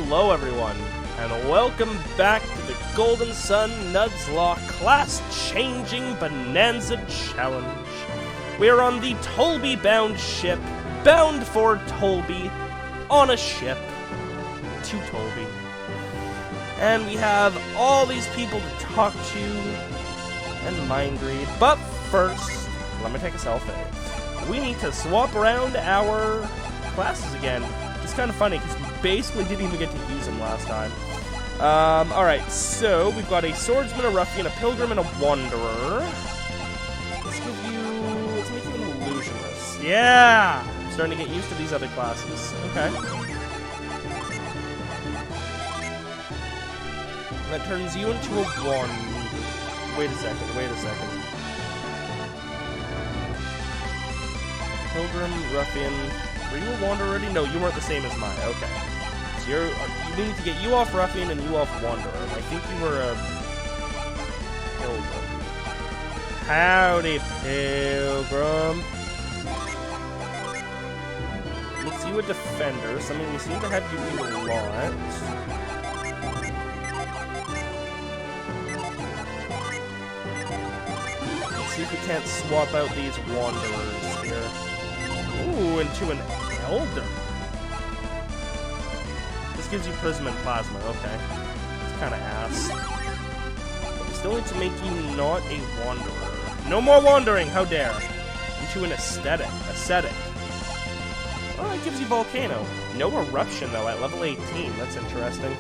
Hello everyone, and welcome back to the Golden Sun Nuzlocke Class Changing Bonanza Challenge. We are on the Tolby-bound ship, bound for Tolby, on a ship to Tolby. And we have all these people to talk to and mind read. But first, let me take a selfie. We need to swap around our classes again. It's kind of funny because we basically didn't even get to use them last time. Alright, so we've got a swordsman, a ruffian, a pilgrim, and a wanderer. Let's make you an illusionist. Yeah! I'm starting to get used to these other classes. Okay. That turns you into a wand. Wait a second. Pilgrim, ruffian. Were you a wanderer already? No, you weren't the same as mine. Okay. So we need to get you off ruffian and you off wanderer. I think you were a pilgrim. Howdy, pilgrim. Makes you a defender. So I mean, we seem to have you do a lot. Let's see if we can't swap out these wanderers here. Ooh, into an elder. This gives you prism and plasma. Okay. It's kind of ass. But we still need to make you not a wanderer. No more wandering, how dare. Into an ascetic. Oh, it gives you volcano. No eruption, though, at level 18. That's interesting.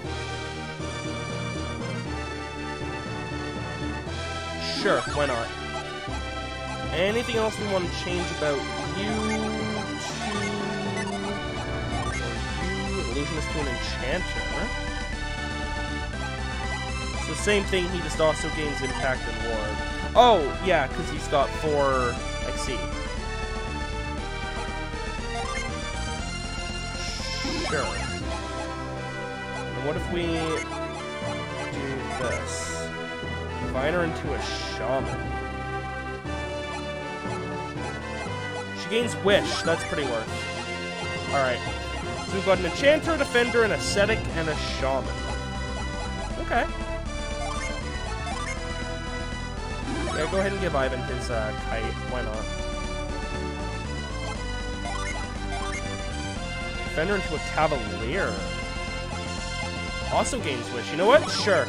Sure, why not? Anything else we want to change about you? Illusionist to an enchanter. So same thing, he just also gains impact and ward. Oh, yeah, because he's got 4, I see. Sure. And what if we do this? Combine her into a shaman. She gains wish, that's pretty worth. Alright. So we've got an enchanter, a defender, an ascetic, and a shaman. Okay. Yeah, go ahead and give Ivan his kite. Why not? Defender into a cavalier. Also gains wish. You know what? Sure.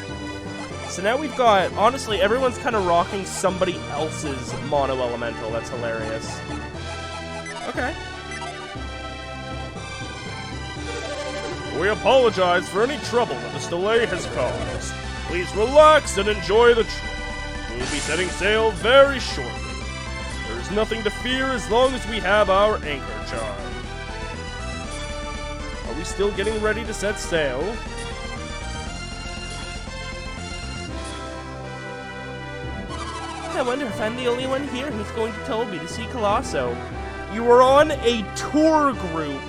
So now we've got, honestly, everyone's kind of rocking somebody else's mono elemental. That's hilarious. Okay. We apologize for any trouble that this delay has caused. Please relax and enjoy the trip. We will be setting sail very shortly. There is nothing to fear as long as we have our anchor charm. Are we still getting ready to set sail? I wonder if I'm the only one here who's going to Tolby to see Colosso. You are on a tour group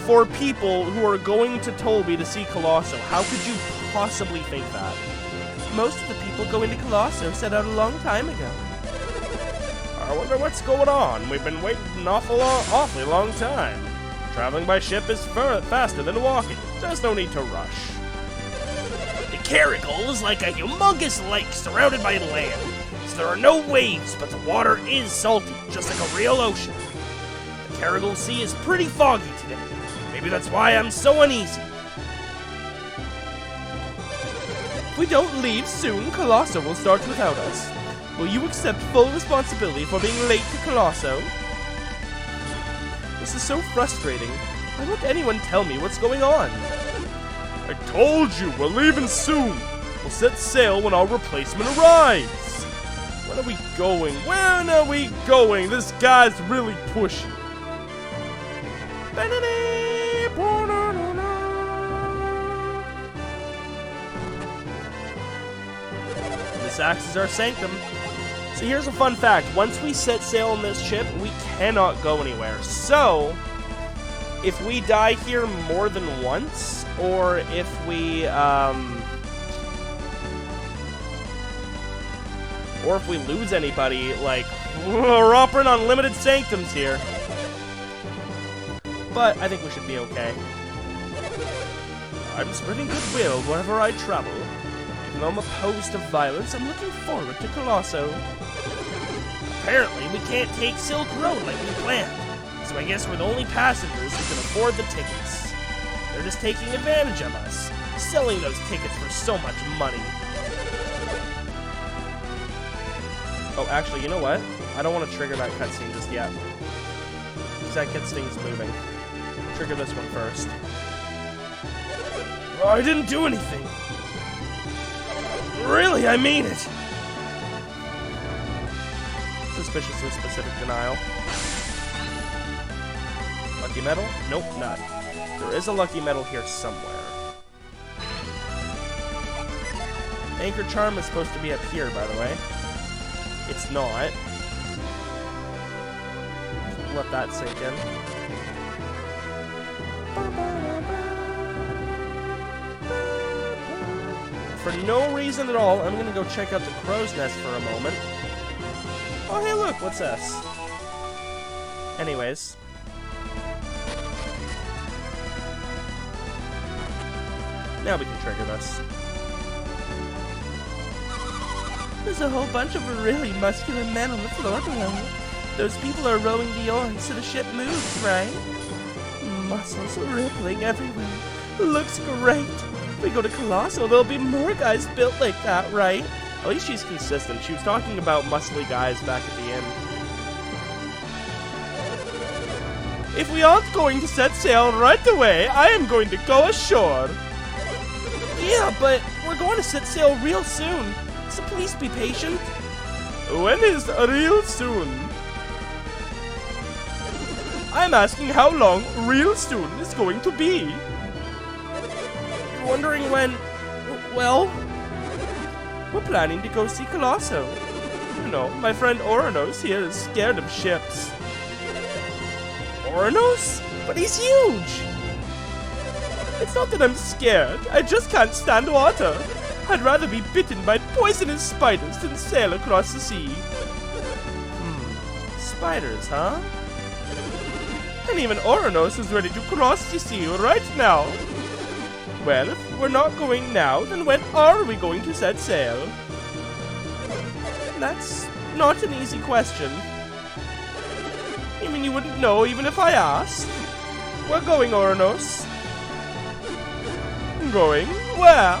for people who are going to Tolby to see Colosso. How could you possibly think that? Most of the people going to Colosso set out a long time ago. I wonder what's going on. We've been waiting an awfully long time. Traveling by ship is faster than walking. There's no need to rush. The Karagol is like a humongous lake surrounded by land. So there are no waves, but the water is salty, just like a real ocean. The Karagol Sea is pretty foggy today. Maybe that's why I'm so uneasy. If we don't leave soon, Colosso will start without us. Will you accept full responsibility for being late to Colosso? This is so frustrating. Why won't anyone tell me what's going on? I told you, we're leaving soon. We'll set sail when our replacement arrives. When are we going? When are we going? This guy's really pushy. This acts as our sanctum. So here's a fun fact. Once we set sail on this ship, we cannot go anywhere. So, if we die here more than once, or if we, lose anybody, like, we're operating on limited sanctums here. But I think we should be okay. I'm spreading goodwill wherever I travel. Even though I'm opposed to violence, I'm looking forward to Colosso. Apparently, we can't take Silk Road like we planned, so I guess we're the only passengers who can afford the tickets. They're just taking advantage of us, selling those tickets for so much money. Oh, actually, you know what? I don't want to trigger that cutscene just yet, because that gets things moving. Trigger this one first. Oh, I didn't do anything. Really, I mean it. Suspiciously specific denial. Lucky medal? Nope, not. There is a lucky medal here somewhere. Anchor charm is supposed to be up here, by the way. It's not. Let that sink in. For no reason at all, I'm gonna go check out the crow's nest for a moment. Oh, hey, look, what's this? Anyways. Now we can trigger this. There's a whole bunch of really muscular men on the floor below. Those people are rowing the oars so the ship moves, right? Muscles rippling everywhere. Looks great. If we go to Colosso, there'll be more guys built like that, right? At least she's consistent. She was talking about muscly guys back at the end. If we aren't going to set sail right away, I am going to go ashore. Yeah, but we're going to set sail real soon, so please be patient. When is real soon? I'm asking how long real soon is going to be. You're wondering when... Well, we're planning to go see Colosso. You know, my friend Oranos here is scared of ships. Oranos? But he's huge! It's not that I'm scared, I just can't stand water. I'd rather be bitten by poisonous spiders than sail across the sea. Spiders, huh? And even Oranos is ready to cross the sea right now. Well, if we're not going now, then when are we going to set sail? That's not an easy question. You mean you wouldn't know even if I asked? We're going, Oranos. Going? Where?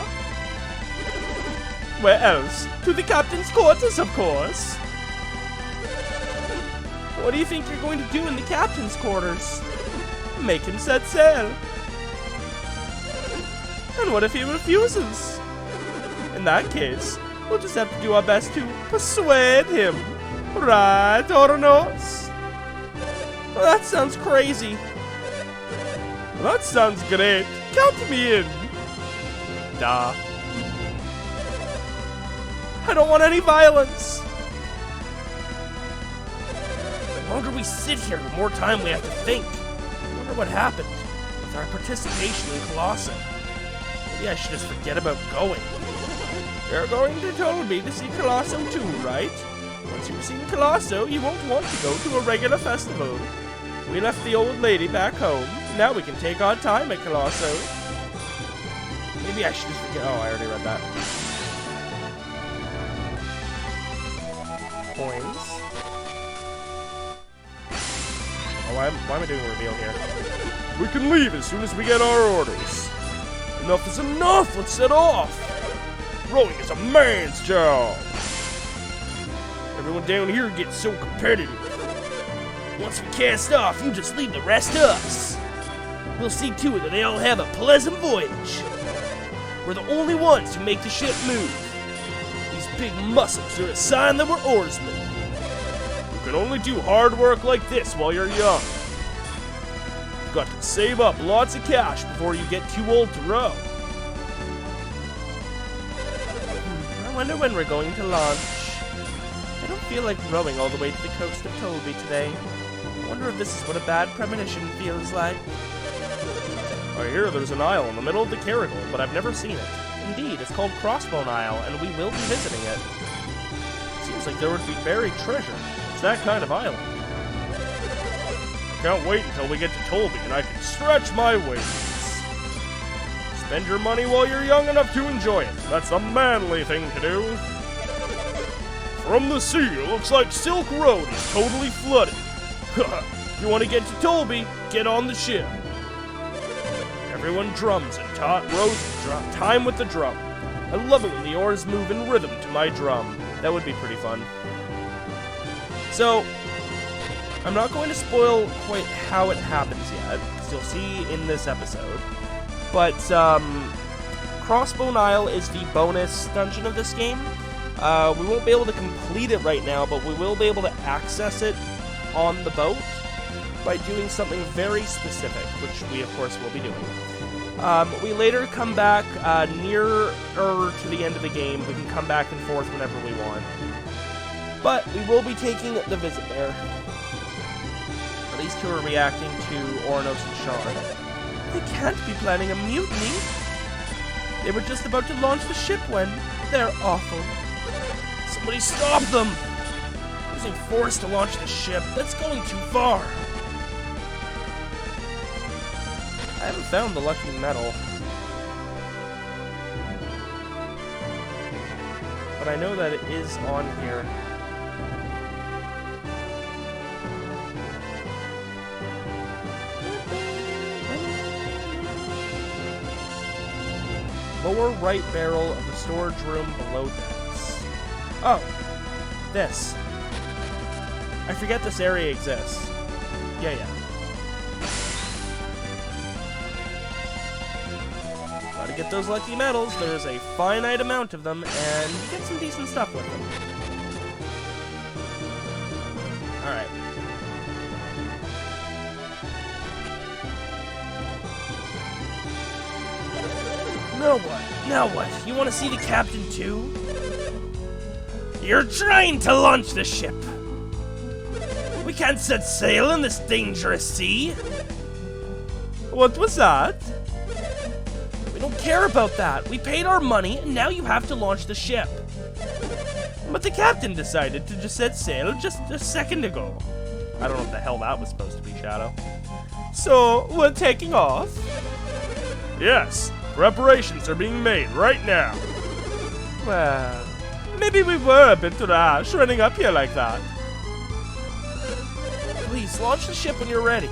Where else? To the captain's quarters, of course. What do you think you're going to do in the captain's quarters? Make him set sail. And what if he refuses? In that case, we'll just have to do our best to persuade him. Right, Oranos? Well, that sounds crazy. Well, that sounds great. Count me in. Duh. I don't want any violence. The longer we sit here, the more time we have to think. I wonder what happened with our participation in Colosso. Maybe I should just forget about going. You're going to Tolby to see Colosso too, right? Once you've seen Colosso, you won't want to go to a regular festival. We left the old lady back home. Now we can take our time at Colosso. Maybe I should just forget. Oh, I already read that. Coins. Oh, why am I doing a reveal here? We can leave as soon as we get our orders. Enough is enough! Let's set off! Rowing is a man's job! Everyone down here gets so competitive. Once we cast off, you just leave the rest to us. We'll see to it that they all have a pleasant voyage. We're the only ones who make the ship move. These big muscles are a sign that we're oarsmen. You can only do hard work like this while you're young. You've got to save up lots of cash before you get too old to row. I wonder when we're going to launch. I don't feel like rowing all the way to the coast of Tolby today. I wonder if this is what a bad premonition feels like. I hear there's an isle in the middle of the Karagol, but I've never seen it. Indeed, it's called Crossbone Isle, and we will be visiting it. Seems like there would be buried treasure. It's that kind of island. I can't wait until we get to Tolby and I can stretch my wings. Spend your money while you're young enough to enjoy it. That's a manly thing to do. From the sea, it looks like Silk Road is totally flooded. If you want to get to Tolby, get on the ship. Everyone drums and rows time with the drum. I love it when the oars move in rhythm to my drum. That would be pretty fun. So, I'm not going to spoil quite how it happens yet, because you'll see in this episode. But, Crossbone Isle is the bonus dungeon of this game. We won't be able to complete it right now, but we will be able to access it on the boat by doing something very specific, which we, of course, will be doing. We later come back nearer to the end of the game. We can come back and forth whenever we want. But we will be taking the visit there. These two are reacting to Ornos and Sean. They can't be planning a mutiny. They were just about to launch the ship when... They're awful. Somebody stop them! Using force to launch the ship, that's going too far. I haven't found the lucky metal. But I know that it is on here. Lower right barrel of the storage room below decks. Oh, this. I forget this area exists. Yeah. Gotta get those lucky medals. There's a finite amount of them, and you get some decent stuff with them. Alright. Now what? You want to see the captain too? You're trying to launch the ship. We can't set sail in this dangerous sea. What was that? We don't care about that. We paid our money, and now you have to launch the ship. But the captain decided to just set sail just a second ago. I don't know what the hell that was supposed to be, Shadow. So, we're taking off? Yes. Preparations are being made right now. Well, maybe we were a bit rash running up here like that. Please, launch the ship when you're ready.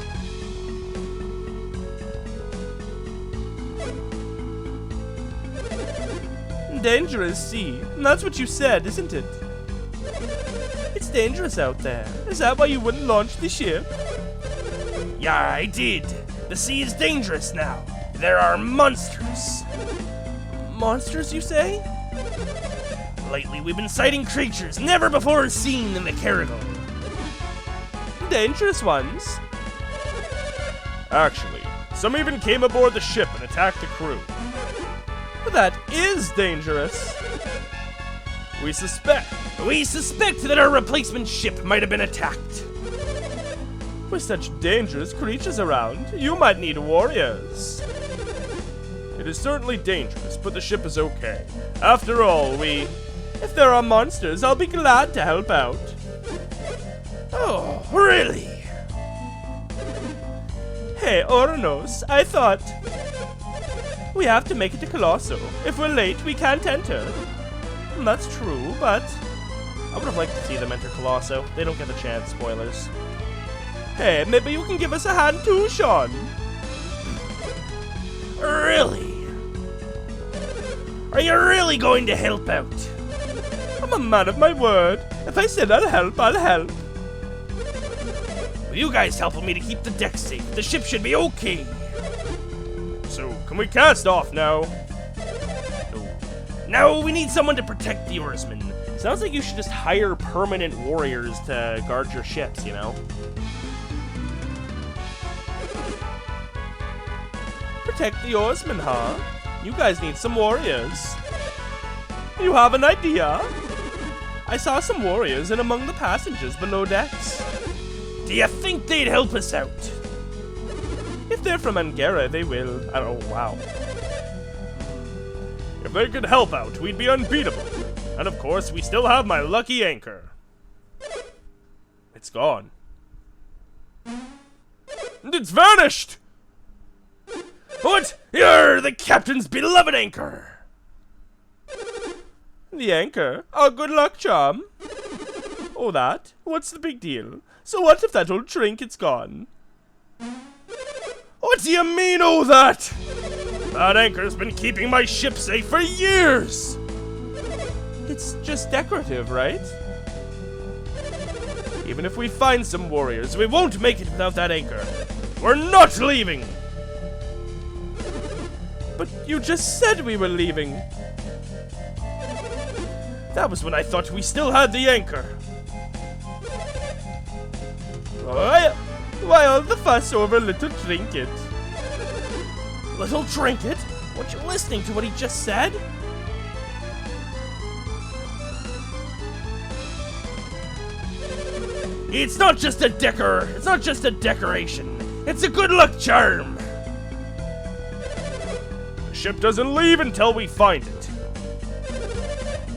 Dangerous sea. That's what you said, isn't it? It's dangerous out there. Is that why you wouldn't launch the ship? Yeah, I did. The sea is dangerous now. There are monsters. Monsters, you say? Lately, we've been sighting creatures never before seen in the Karagol. Dangerous ones? Actually, some even came aboard the ship and attacked the crew. That is dangerous. We suspect that our replacement ship might have been attacked. With such dangerous creatures around, you might need warriors. It is certainly dangerous, but the ship is okay. After all, if there are monsters, I'll be glad to help out. Oh, really? Hey, Ornos, I thought... We have to make it to Colosso. If we're late, we can't enter. That's true, but... I would have liked to see them enter Colosso. They don't get the chance, spoilers. Hey, maybe you can give us a hand too, Sean. Really? Are you really going to help out? I'm a man of my word. If I said I'll help, I'll help. Well, you guys helping me to keep the deck safe. The ship should be okay. So, can we cast off now? No. Now we need someone to protect the oarsmen. Sounds like you should just hire permanent warriors to guard your ships, you know? Protect the oarsmen, huh? You guys need some warriors. You have an idea? I saw some warriors in among the passengers below decks. Do you think they'd help us out? If they're from Angara, they will. Oh, wow. If they could help out, we'd be unbeatable. And of course, we still have my lucky anchor. It's gone. It's vanished! What? You're the captain's beloved anchor! The anchor? Oh, good luck charm. Oh, that? What's the big deal? So what if that old trinket's gone? What do you mean, oh that? That anchor's been keeping my ship safe for years! It's just decorative, right? Even if we find some warriors, we won't make it without that anchor. We're not leaving! But you just said we were leaving. That was when I thought we still had the anchor. Why all the fuss over little trinket? Little trinket? Weren't you listening to what he just said? It's not just a decoration. It's a good luck charm. The ship doesn't leave until we find it.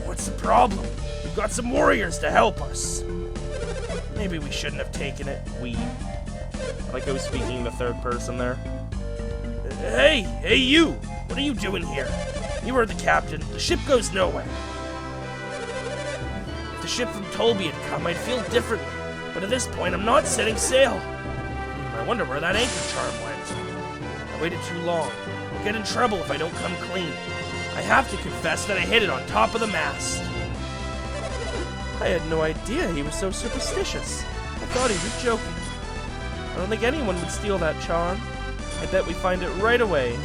What's the problem? We've got some warriors to help us. Maybe we shouldn't have taken it. Like I was speaking in the third person there. Hey, you! What are you doing here? You are the captain. The ship goes nowhere. If the ship from Tolby had come, I'd feel different. But at this point, I'm not setting sail. I wonder where that anchor charm went. I waited too long. I'll get in trouble if I don't come clean. I have to confess that I hid it on top of the mast. I had no idea he was so superstitious. I thought he was joking. I don't think anyone would steal that charm. I bet we find it right away.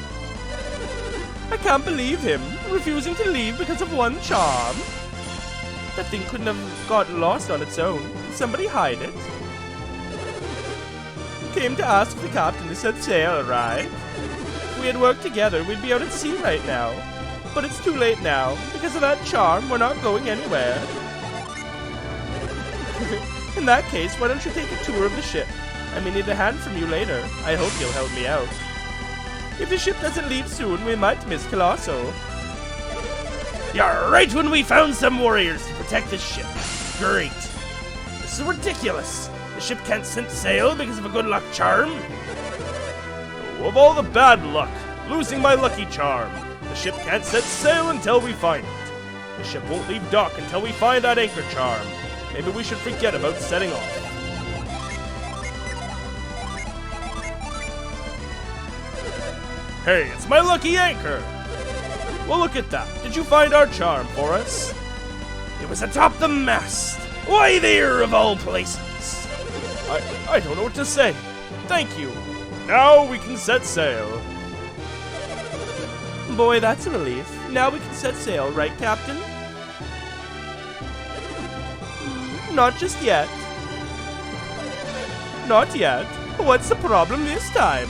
I can't believe him, refusing to leave because of one charm. That thing couldn't have gotten lost on its own. Did somebody hide it? Came to ask the captain to set sail, right? If we had worked together, we'd be out at sea right now. But it's too late now. Because of that charm, we're not going anywhere. In that case, why don't you take a tour of the ship? I may need a hand from you later. I hope you'll help me out. If the ship doesn't leave soon, we might miss Colosso. You're right when we found some warriors to protect the ship. Great. This is ridiculous. The ship can't set sail because of a good luck charm. Of all the bad luck, losing my lucky charm. The ship can't set sail until we find it. The ship won't leave dock until we find that anchor charm. Maybe we should forget about setting off. Hey, it's my lucky anchor! Well, look at that. Did you find our charm for us? It was atop the mast. Why there, of all places? I don't know what to say. Thank you. Now we can set sail. Boy, that's a relief. Now we can set sail, right, Captain? Not just yet. Not yet. What's the problem this time?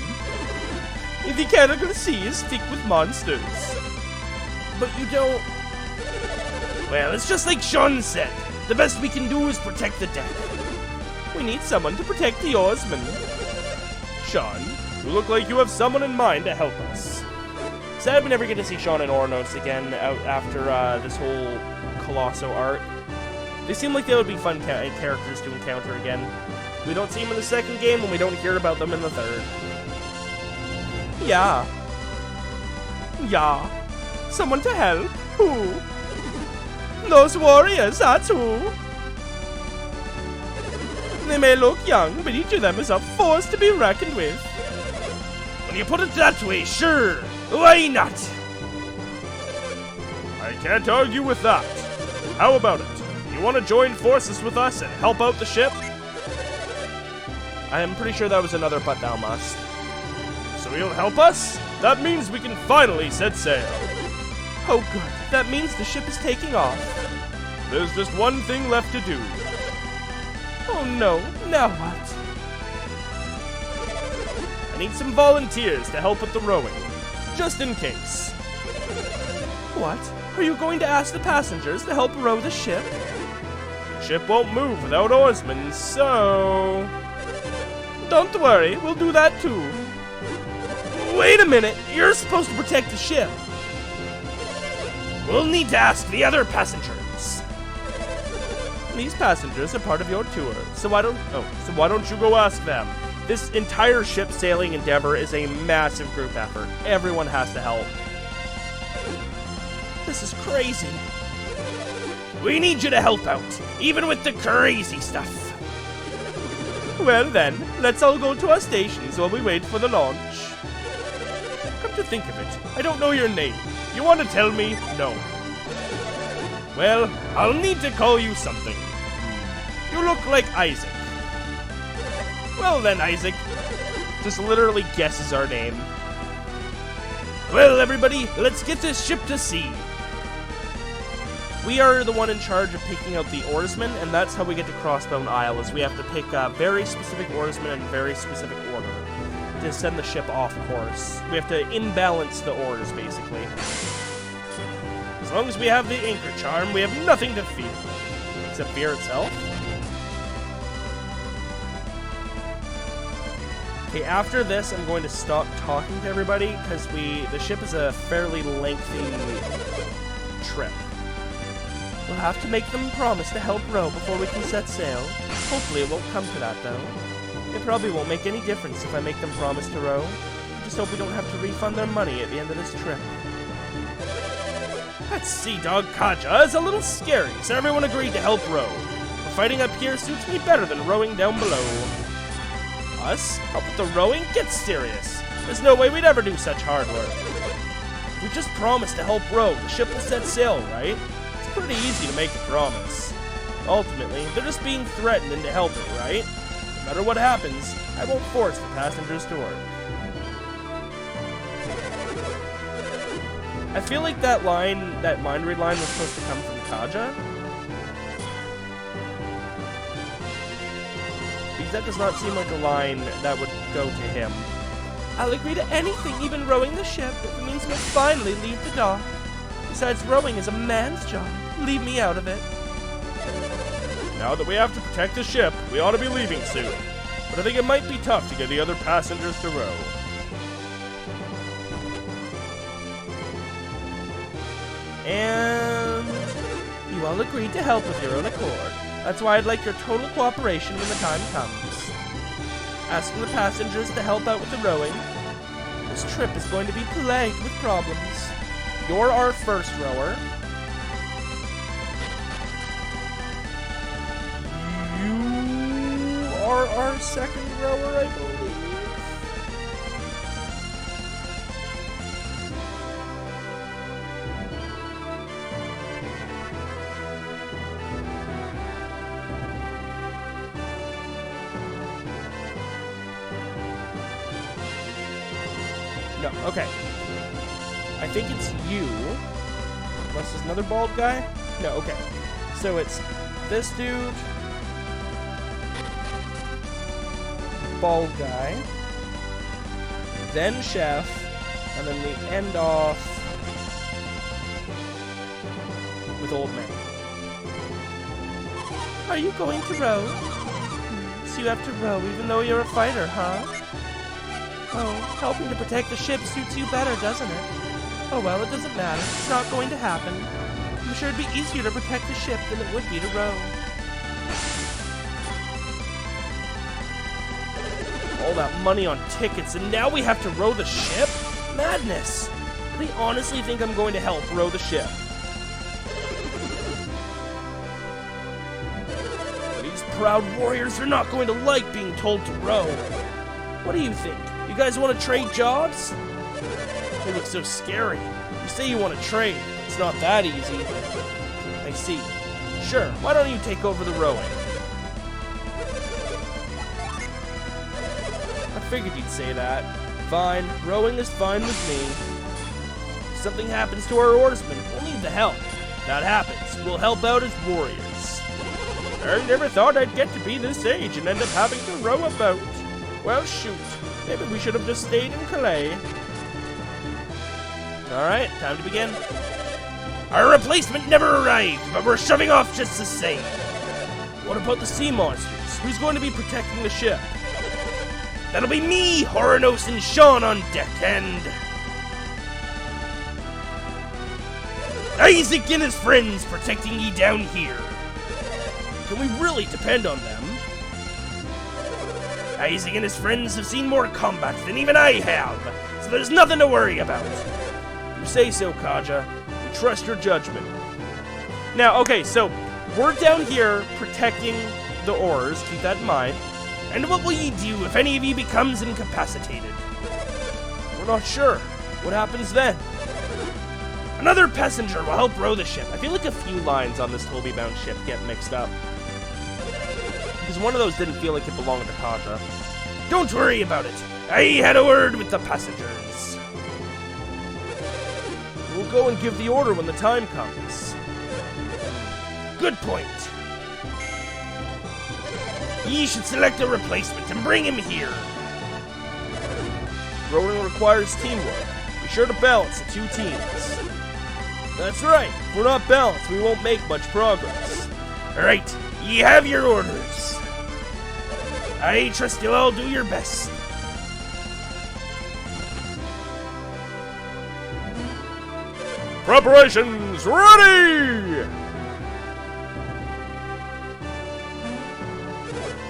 The Karagol Sea is thick with monsters. But you don't... Well, it's just like Sean said. The best we can do is protect the deck. We need someone to protect the oarsmen. Sean, you look like you have someone in mind to help us. Sad we never get to see Sean and Ornos again after this whole Colosso arc. They seem like they would be fun characters to encounter again. We don't see them in the second game, and we don't hear about them in the third. Yeah. Someone to help? Who? Those warriors, that's who. They may look young, but each of them is a force to be reckoned with. When you put it that way, sure. Why not? I can't argue with that. How about it? You want to join forces with us and help out the ship? I am pretty sure that was another but thou must. So you'll help us? That means we can finally set sail. Oh good, that means the ship is taking off. There's just one thing left to do. Oh no, now what? I need some volunteers to help with the rowing, just in case. What? Are you going to ask the passengers to help row the ship? The ship won't move without oarsmen, so... Don't worry, we'll do that too. Wait a minute, you're supposed to protect the ship. We'll need to ask the other passengers. These passengers are part of your tour, so why don't you go ask them? This entire ship sailing endeavor is a massive group effort. Everyone has to help. This is crazy. We need you to help out, even with the crazy stuff. Well then, let's all go to our stations while we wait for the launch. Come to think of it, I don't know your name. You want to tell me? No. Well, I'll need to call you something. You look like Isaac. Well then, Isaac. Just literally guesses our name. Well, everybody, let's get this ship to sea. We are the one in charge of picking out the oarsmen, and that's how we get to Crossbone Isle, is we have to pick very specific oarsmen in very specific order to send the ship off course. We have to imbalance the oars, basically. As long as we have the anchor charm, we have nothing to fear. Except fear itself. Okay, after this, I'm going to stop talking to everybody, because the ship is a fairly lengthy trip. We'll have to make them promise to help row before we can set sail. Hopefully it won't come to that, though. It probably won't make any difference if I make them promise to row. I just hope we don't have to refund their money at the end of this trip. That sea dog Kaja is a little scary, so everyone agreed to help row. But fighting up here suits me better than rowing down below. Us? Help with the rowing? Get serious. There's no way we'd ever do such hard work. We just promised to help row. The ship will set sail, right? It's pretty easy to make a promise. Ultimately, they're just being threatened into helping, right? No matter what happens, I won't force the passengers to work. I feel like that line, that mind read line, was supposed to come from Kaja. Because that does not seem like a line that would go to him. I'll agree to anything, even rowing the ship, if it means we'll finally leave the dock. Besides, rowing is a man's job. Leave me out of it. Now that we have to protect the ship, we ought to be leaving soon. But I think it might be tough to get the other passengers to row. And you all agreed to help of your own accord. That's why I'd like your total cooperation when the time comes. Asking the passengers to help out with the rowing. This trip is going to be plagued with problems. You're our first rower. You are our second rower, I believe. No, okay. I think it's you. Unless there's another bald guy? No, okay. So it's this dude, bald guy, then chef, and then we end off with old man. Are you going to row? So you have to row even though you're a fighter, huh? Oh, helping to protect the ship suits you better, doesn't it? Oh well, it doesn't matter. It's not going to happen. I'm sure it'd be easier to protect the ship than it would be to row. All that money on tickets, and now we have to row the ship? Madness! They honestly think I'm going to help row the ship. These proud warriors are not going to like being told to row. What do you think? You guys want to trade jobs? You look so scary. You say you want to trade. It's not that easy. I see. Sure, why don't you take over the rowing? I figured you'd say that. Fine, rowing is fine with me. If something happens to our oarsmen, we'll need the help. If that happens, we'll help out as warriors. I never thought I'd get to be this age and end up having to row a boat. Well, shoot. Maybe we should have just stayed in Calais. Alright, time to begin. Our replacement never arrived, but we're shoving off just the same. What about the sea monsters? Who's going to be protecting the ship? That'll be me, Horonos and Sean on deck, and Isaac and his friends protecting ye down here. Can we really depend on them? Isaac and his friends have seen more combat than even I have, so there's nothing to worry about. You say so, Kaja. We trust your judgment. Now, okay, so we're down here protecting the ores, keep that in mind. And what will ye do if any of you becomes incapacitated? We're not sure. What happens then? Another passenger will help row the ship. I feel like a few lines on this Tolby-bound ship get mixed up. Because one of those didn't feel like it belonged to Kaja. Don't worry about it. I had a word with the passengers. We'll go and give the order when the time comes. Good point. Ye should select a replacement and bring him here. Rowing requires teamwork. Be sure to balance the two teams. That's right. If we're not balanced, we won't make much progress. Alright, ye have your orders. I trust you'll all do your best. Preparations ready!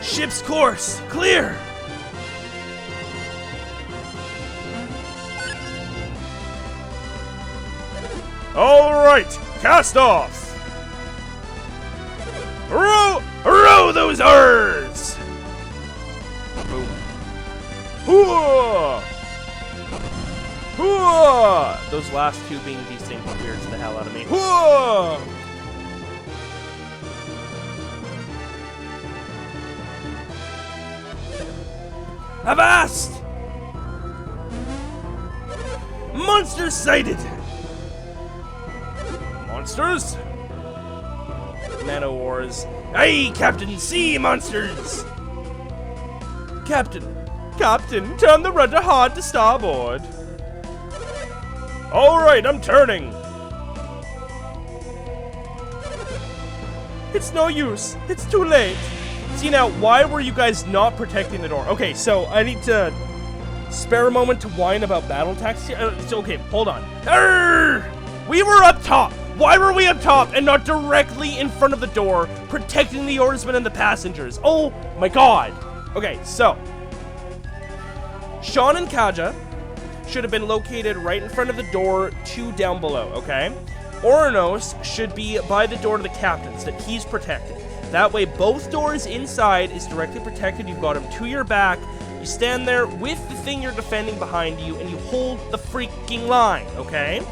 Ship's course clear! Alright, cast off! Row those oars! Boom. Hooah! Hooah! Those last two being desync weirds the hell out of me. Hooah! Avast! Monsters sighted! Monsters? Man-o-wars. Aye, Captain, see monsters! Captain, turn the rudder hard to starboard. Alright, I'm turning. It's no use. It's too late. See, now, why were you guys not protecting the door? Okay, so I need to spare a moment to whine about battle tactics here. It's okay, hold on. Arrgh! We were up top. Why were we up top and not directly in front of the door, protecting the oarsmen and the passengers? Oh my god. Okay, so Sean and Kaja should have been located right in front of the door, 2 down below, okay? Oranos should be by the door to the captain's, that he's protected. That way, both doors inside is directly protected. You've got him to your back. You stand there with the thing you're defending behind you, and you hold the freaking line, okay?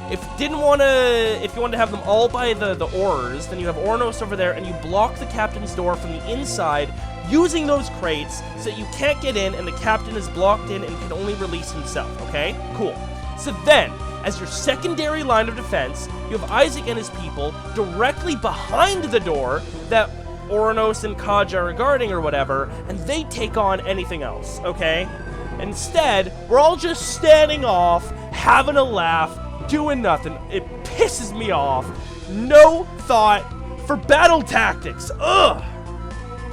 If you wanted to have them all by the oars, then you have Oranos over there, and you block the captain's door from the inside using those crates so that you can't get in, and the captain is blocked in and can only release himself, okay? Cool. So then, as your secondary line of defense, you have Isaac and his people directly behind the door that Oranos and Kaja are guarding or whatever, and they take on anything else, okay? Instead, we're all just standing off, having a laugh, doing nothing. It pisses me off. No thought for battle tactics. Ugh!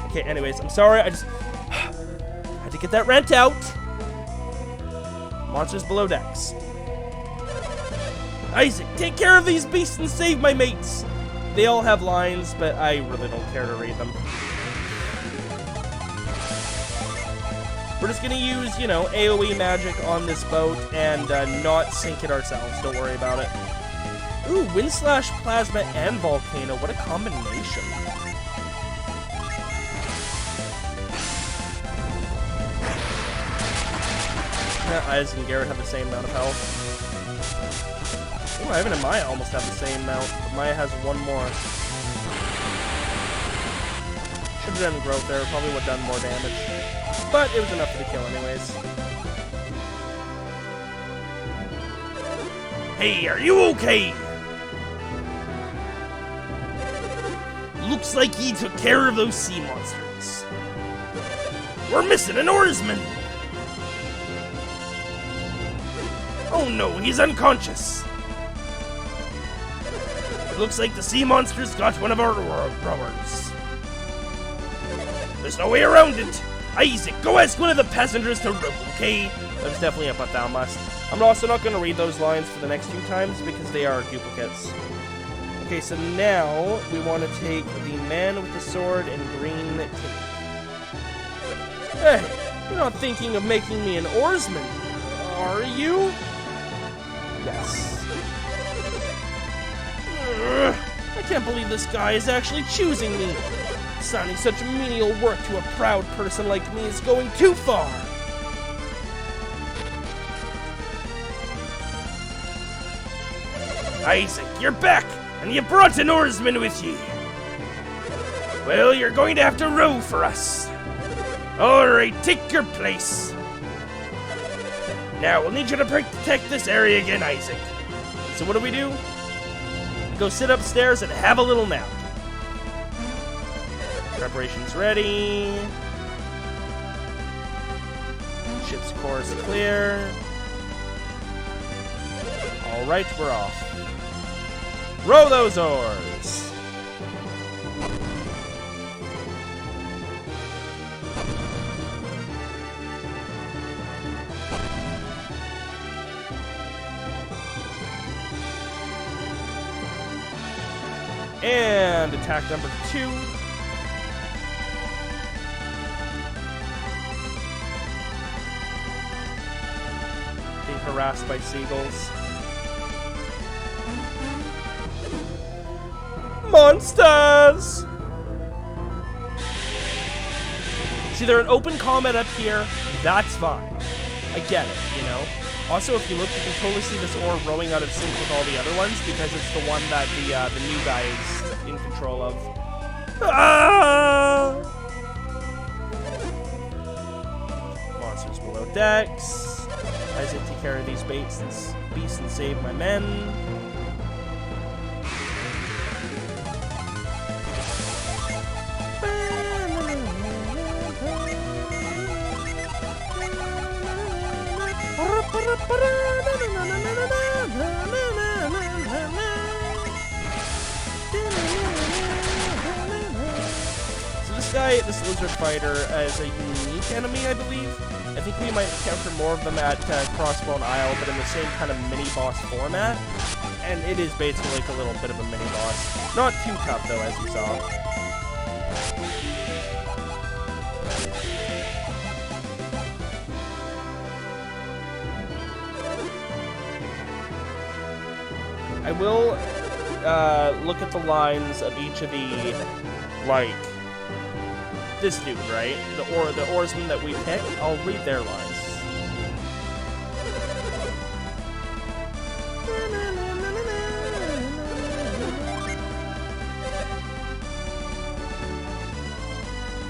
Okay, anyways, I'm sorry. I just had to get that rant out. Monsters below decks. Isaac, take care of these beasts and save my mates. They all have lines, but I really don't care to read them. We're just gonna use, you know, AoE magic on this boat and not sink it ourselves. Don't worry about it. Ooh, wind slash, plasma, and volcano. What a combination. Isaac and Garrett have the same amount of health. Ooh, Ivan and Maya almost have the same amount, but Maya has one more. Should have done growth there, probably would have done more damage. But it was enough for the kill anyways. Hey, are you okay? Looks like he took care of those sea monsters. We're missing an oarsman. Oh no, he's unconscious. It looks like the sea monsters got one of our rowers. There's no way around it. Isaac, go ask one of the passengers to row, okay? That's definitely a but thou must. I'm also not going to read those lines for the next 2 times because they are duplicates. Okay, so now we want to take the man with the sword and green cape. Hey, you're not thinking of making me an oarsman, are you? Yes. I can't believe this guy is actually choosing me. Assigning such menial work to a proud person like me is going too far. Isaac, you're back, and you brought an oarsman with you. Well, you're going to have to row for us. Alright, take your place. Now, we'll need you to protect this area again, Isaac. So what do? Go sit upstairs and have a little nap. Preparations ready. Ship's course clear. Alright, we're off. Row those oars! And attack number 2. Being harassed by seagulls. Monsters! See, they're in open combat up here. That's fine. I get it, you know? Also, if you look, you can totally see this oar rowing out of sync with all the other ones because it's the one that the new guy is in control of. Ah! Monsters below decks. Isaac, take care of these beasts and save my men. So this lizard fighter is a unique enemy, I believe. I think we might encounter more of them at Crossbone Isle, but in the same kind of mini-boss format. And it is basically like a little bit of a mini-boss. Not too tough, though, as you saw. I will look at the lines of each of the, like, this dude, right? The oarsmen that we pick. I'll read their lines.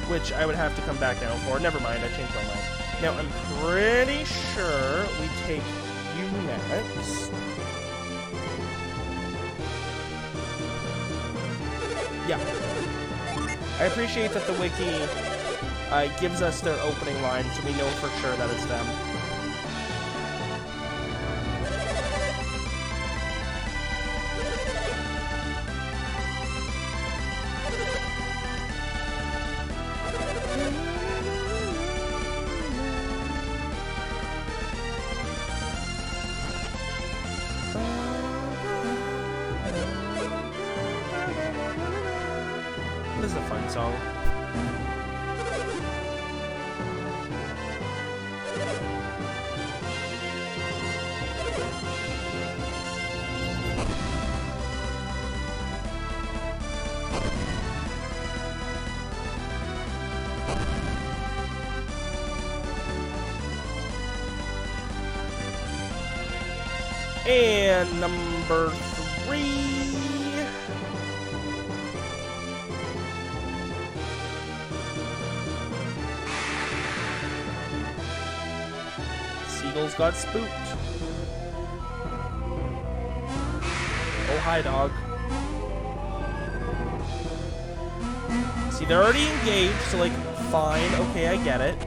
Which I would have to come back down for. Never mind, I changed my mind. Now, I'm pretty sure we take you next. Yeah. I appreciate that the wiki gives us their opening line so we know for sure that it's them. This is a fun song. And number 3. Seagulls got spooked. Oh, hi, dog. See, they're already engaged, so, like, fine. Okay, I get it.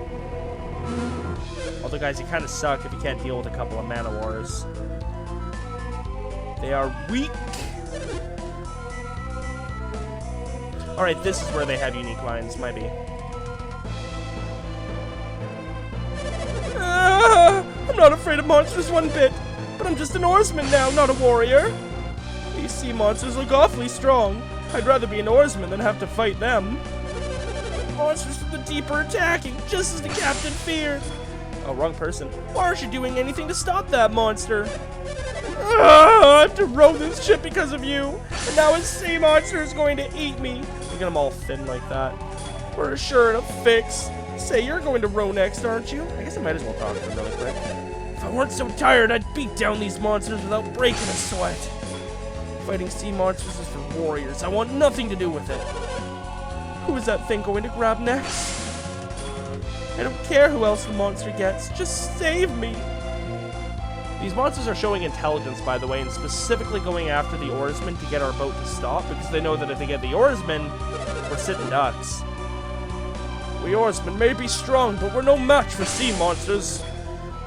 Although, guys, you kind of suck if you can't deal with a couple of mana wars. They are weak. Alright, this is where they have unique lines, might be. I'm not afraid of monsters one bit, but I'm just an oarsman now, not a warrior. These sea monsters look awfully strong. I'd rather be an oarsman than have to fight them. monsters from the deep are attacking, just as the captain feared. Oh, wrong person. Why aren't you doing anything to stop that monster? I have to row this ship because of you, and now a sea monster is going to eat me. Look at them all thin like that. We're sure to fix. Say, you're going to row next, aren't you? I guess I might as well talk to them really quick. If I weren't so tired, I'd beat down these monsters without breaking a sweat. Fighting sea monsters is for warriors. I want nothing to do with it. Who is that thing going to grab next? I don't care who else the monster gets. Just save me. These monsters are showing intelligence, by the way, and specifically going after the oarsmen to get our boat to stop, because they know that if they get the oarsmen, we're sitting ducks. We oarsmen may be strong, but we're no match for sea monsters.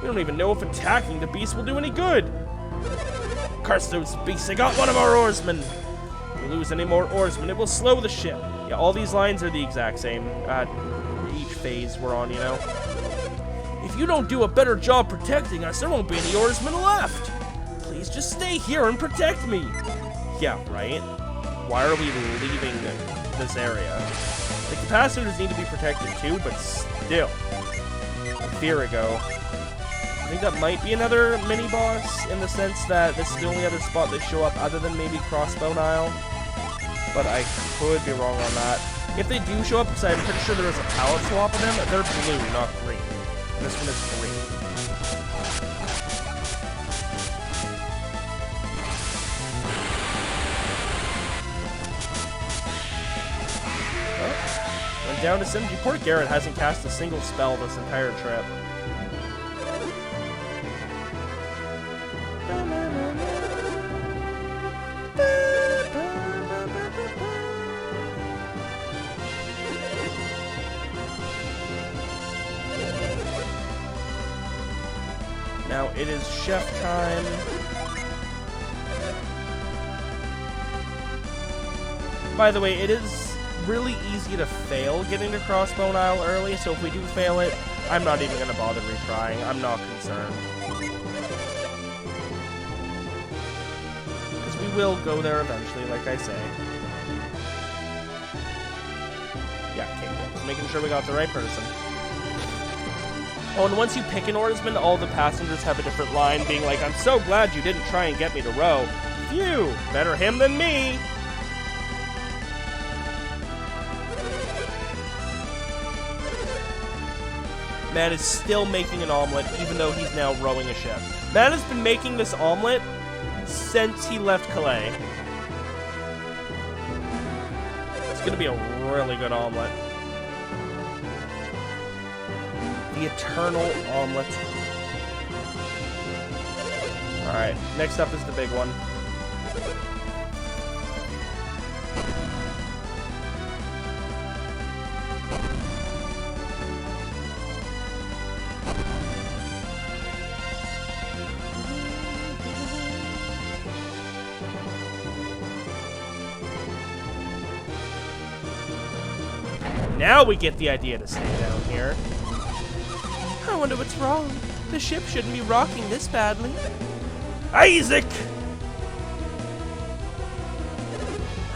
We don't even know if attacking the beast will do any good. Curse those beasts, they got one of our oarsmen. If we lose any more oarsmen, it will slow the ship. Yeah, all these lines are the exact same, each phase we're on, you know. If you don't do a better job protecting us, there won't be any oarsmen left. Please just stay here and protect me. Yeah, right? Why are we leaving this area? Like, the passengers need to be protected too, but still. Virago. I think that might be another mini-boss, in the sense that this is the only other spot they show up other than maybe Crossbone Isle. But I could be wrong on that. If they do show up, because I'm pretty sure there is a palette swap in them, they're blue, not green. And this one is green. Oh. Went down to Synergy. Poor Garrett hasn't cast a single spell this entire trip. Now it is chef time. By the way, it is really easy to fail getting to Crossbone Isle early, so if we do fail it, I'm not even going to bother retrying. I'm not concerned. Because we will go there eventually, like I say. Yeah, King. Just making sure we got the right person. Oh, and once you pick an oarsman, all the passengers have a different line, being like, I'm so glad you didn't try and get me to row. Phew, better him than me. Man is still making an omelet, even though he's now rowing a ship. Man has been making this omelet since he left Calais. It's gonna be a really good omelet. The eternal omelet. Alright, next up is the big one. Now we get the idea to stay down here. I wonder what's wrong. The ship shouldn't be rocking this badly. Isaac!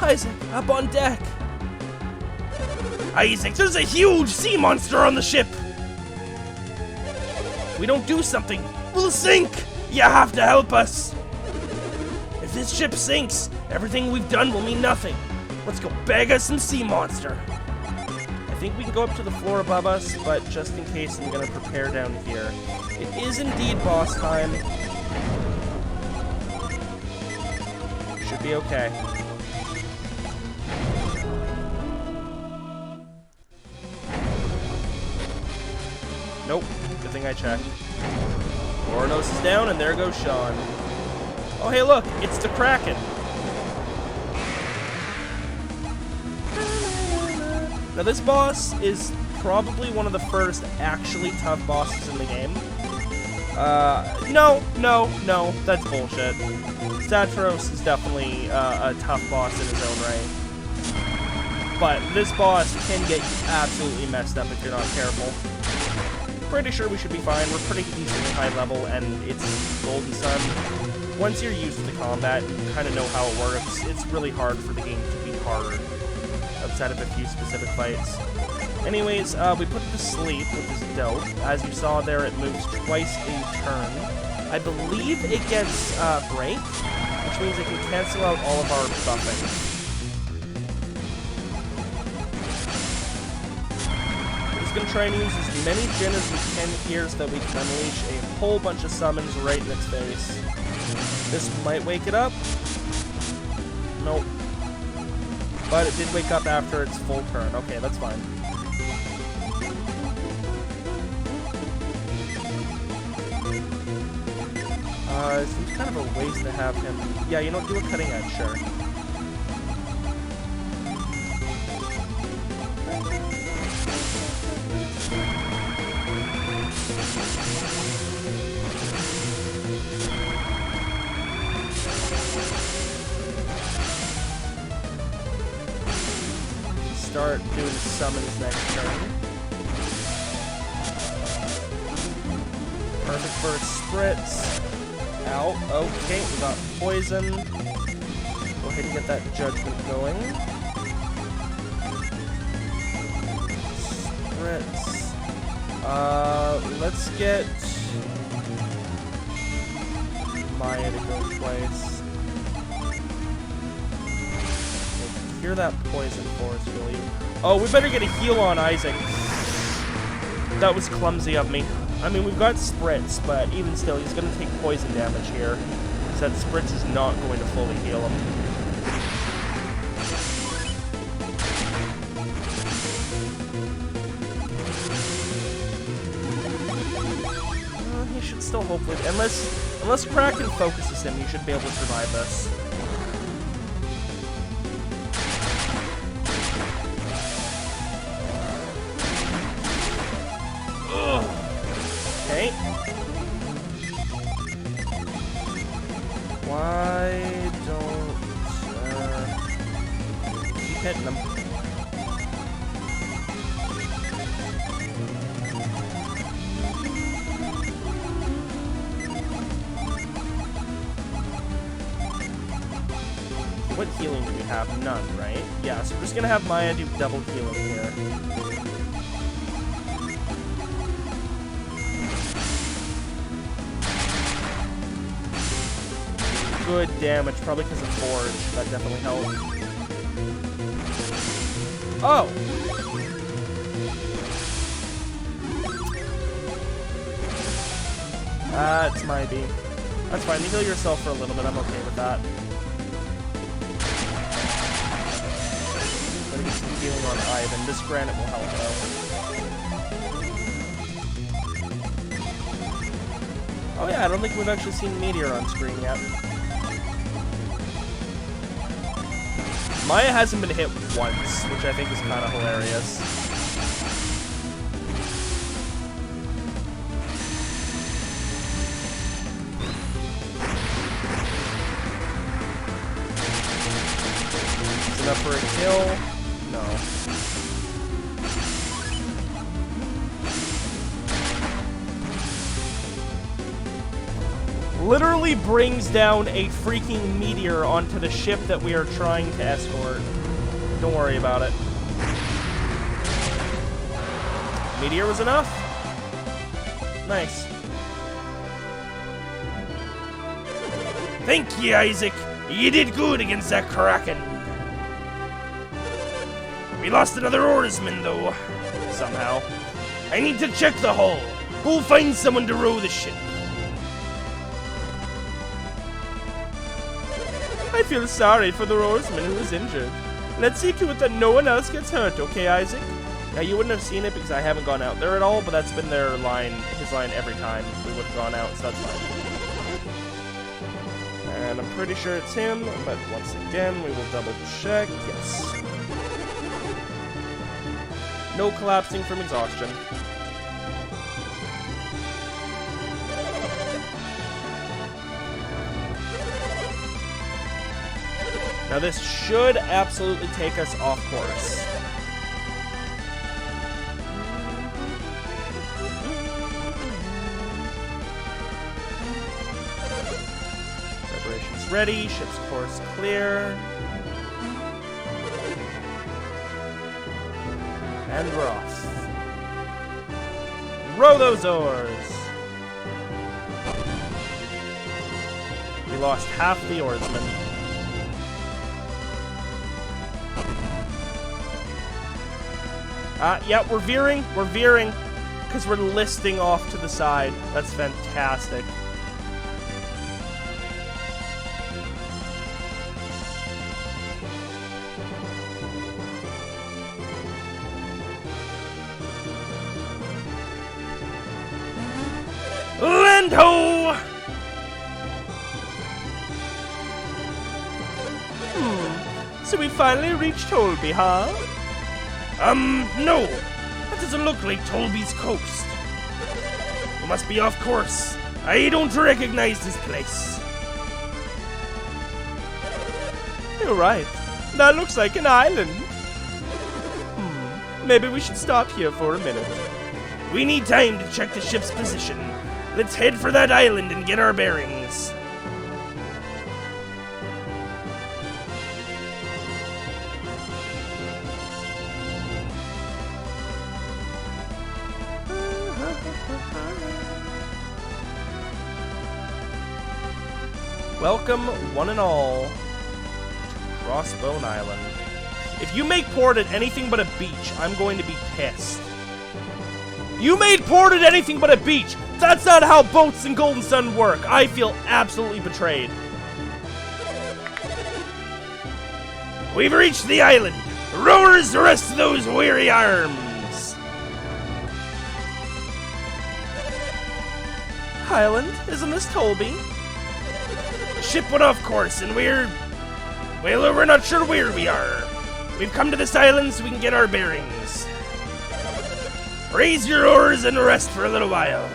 Isaac, up on deck. Isaac, there's a huge sea monster on the ship! If we don't do something, we'll sink! You have to help us! If this ship sinks, everything we've done will mean nothing. Let's go bag us some sea monster. I think we can go up to the floor above us, but just in case, I'm going to prepare down here. It is indeed boss time. Should be okay. Nope. Good thing I checked. Oranos is down, and there goes Sean. Oh, hey, look. It's the Kraken. Now, this boss is probably one of the first actually tough bosses in the game. No, that's bullshit. Satros is definitely a tough boss in his own right. But this boss can get you absolutely messed up if you're not careful. Pretty sure we should be fine. We're pretty decently high level, and it's Golden Sun. Once you're used to the combat, you kind of know how it works. It's really hard for the game to be harder, outside of a few specific fights. Anyways, we put it to sleep, which is dope. As you saw there, it moves twice a turn. I believe it gets break, which means it can cancel out all of our buffing. We're just going to try and use as many Jin as we can here so that we can unleash a whole bunch of summons right in its face. This might wake it up. Nope. But it did wake up after its full turn. Okay, that's fine. It seems kind of a waste to have him... Yeah, you know, do a cutting edge, sure. Start doing summons next turn. Perfect for a spritz. Ow. Okay, we got poison. Go ahead and get that judgment going. Spritz. Let's get Maya to go twice. Cure that poison for us, really. Oh, we better get a heal on Isaac. That was clumsy of me. I mean, we've got Spritz, but even still, he's going to take poison damage here. So that Spritz is not going to fully heal him. He should still hopefully... Unless Kraken focuses him, he should be able to survive this. Okay. Why don't keep hitting them? What healing do we have? None, right? Yeah, so we're just gonna have Maya do double healing here. Good damage, probably because of Forge. That definitely helped. Oh! That's my beam. That's fine. You heal yourself for a little bit. I'm okay with that. Gotta get some healing on Ivan. This granite will help, though. Oh yeah, I don't think we've actually seen Meteor on screen yet. Maya hasn't been hit once, which I think is kind of hilarious. Is it up for a kill? No. Literally brings down a freaking meteor onto the ship that we are trying to escort. Don't worry about it. Meteor was enough? Nice. Thank you, Isaac. You did good against that Kraken. We lost another oarsman, though. Somehow. I need to check the hull. Go find someone to row the ship. I feel sorry for the oarsman who is injured. Let's see to it that no one else gets hurt, okay, Isaac? Now, you wouldn't have seen it because I haven't gone out there at all, but that's been their line, his line every time we would have gone out, so that's fine. And I'm pretty sure it's him, but once again, we will double check. Yes. No collapsing from exhaustion. Now this should absolutely take us off course. Preparations ready, ship's course clear. And we're off. Row those oars! We lost half the oarsmen. Yeah, we're veering. We're veering. Because we're listing off to the side. That's fantastic. Land ho! So we finally reached Tolby, huh? No. That doesn't look like Tolby's coast. We must be off course. I don't recognize this place. You're right. That looks like an island. Maybe we should stop here for a minute. We need time to check the ship's position. Let's head for that island and get our bearings. Welcome, one and all, to Crossbone Island. If you make port at anything but a beach, I'm going to be pissed. You made port at anything but a beach! That's not how boats in Golden Sun work! I feel absolutely betrayed. We've reached the island! Rowers, rest those weary arms! Island? Isn't this Tolby? Ship went off course, and we're not sure where we are. We've come to this island so we can get our bearings. Raise your oars and rest for a little while.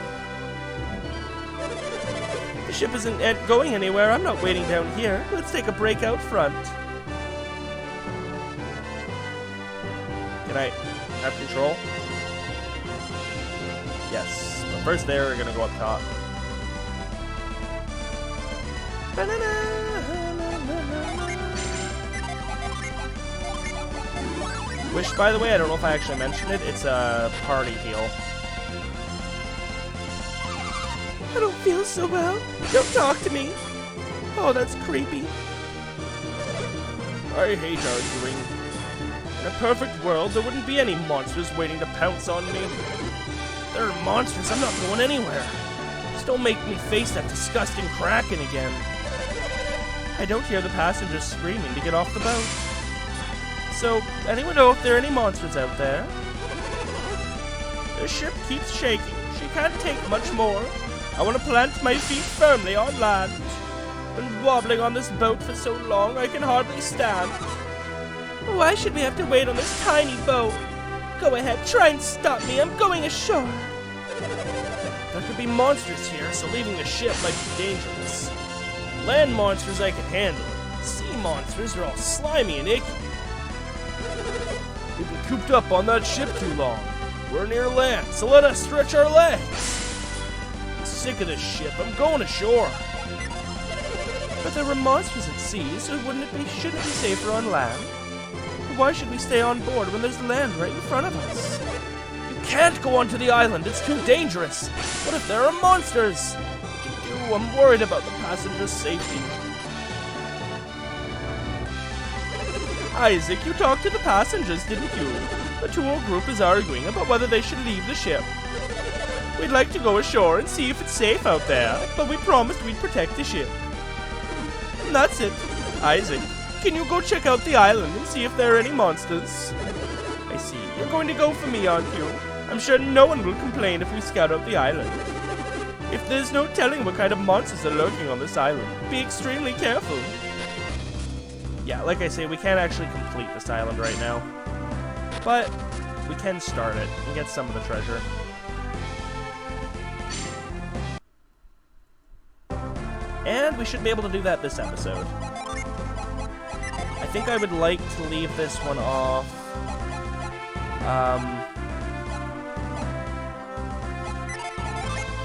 The ship isn't going anywhere. I'm not waiting down here. Let's take a break out front. Can I have control? Yes. But first we're gonna go up top. Which, by the way, I don't know if I actually mentioned it, it's a party heal. I don't feel so well. Don't talk to me. Oh, that's creepy. I hate arguing. In a perfect world, there wouldn't be any monsters waiting to pounce on me. If there are monsters, I'm not going anywhere. Just don't make me face that disgusting kraken again. I don't hear the passengers screaming to get off the boat. So, anyone know if there are any monsters out there? The ship keeps shaking. She can't take much more. I want to plant my feet firmly on land. Been wobbling on this boat for so long I can hardly stand. Why should we have to wait on this tiny boat? Go ahead, try and stop me. I'm going ashore. There could be monsters here, so leaving the ship might be dangerous. Land monsters I can handle. Sea monsters are all slimy and icky. We've been cooped up on that ship too long. We're near land, so let us stretch our legs. I'm sick of this ship. I'm going ashore. But there were monsters at sea, so shouldn't it be safer on land? Why should we stay on board when there's land right in front of us? You can't go onto the island. It's too dangerous. What if there are monsters? I'm worried about the passengers' safety. Isaac, you talked to the passengers, didn't you? The tour group is arguing about whether they should leave the ship. We'd like to go ashore and see if it's safe out there, but we promised we'd protect the ship. And that's it. Isaac, can you go check out the island and see if there are any monsters? I see. You're going to go for me, aren't you? I'm sure no one will complain if we scout out the island. If there's no telling what kind of monsters are lurking on this island, be extremely careful. Yeah, like I say, we can't actually complete this island right now. But we can start it and get some of the treasure. And we should be able to do that this episode. I think I would like to leave this one off.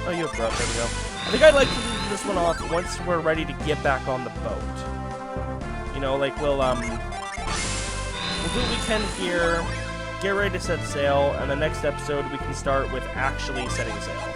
Oh, you have growth. There we go. I think I'd like to leave this one off once we're ready to get back on the boat. You know, like we'll do what we can here, get ready to set sail, and the next episode we can start with actually setting sail.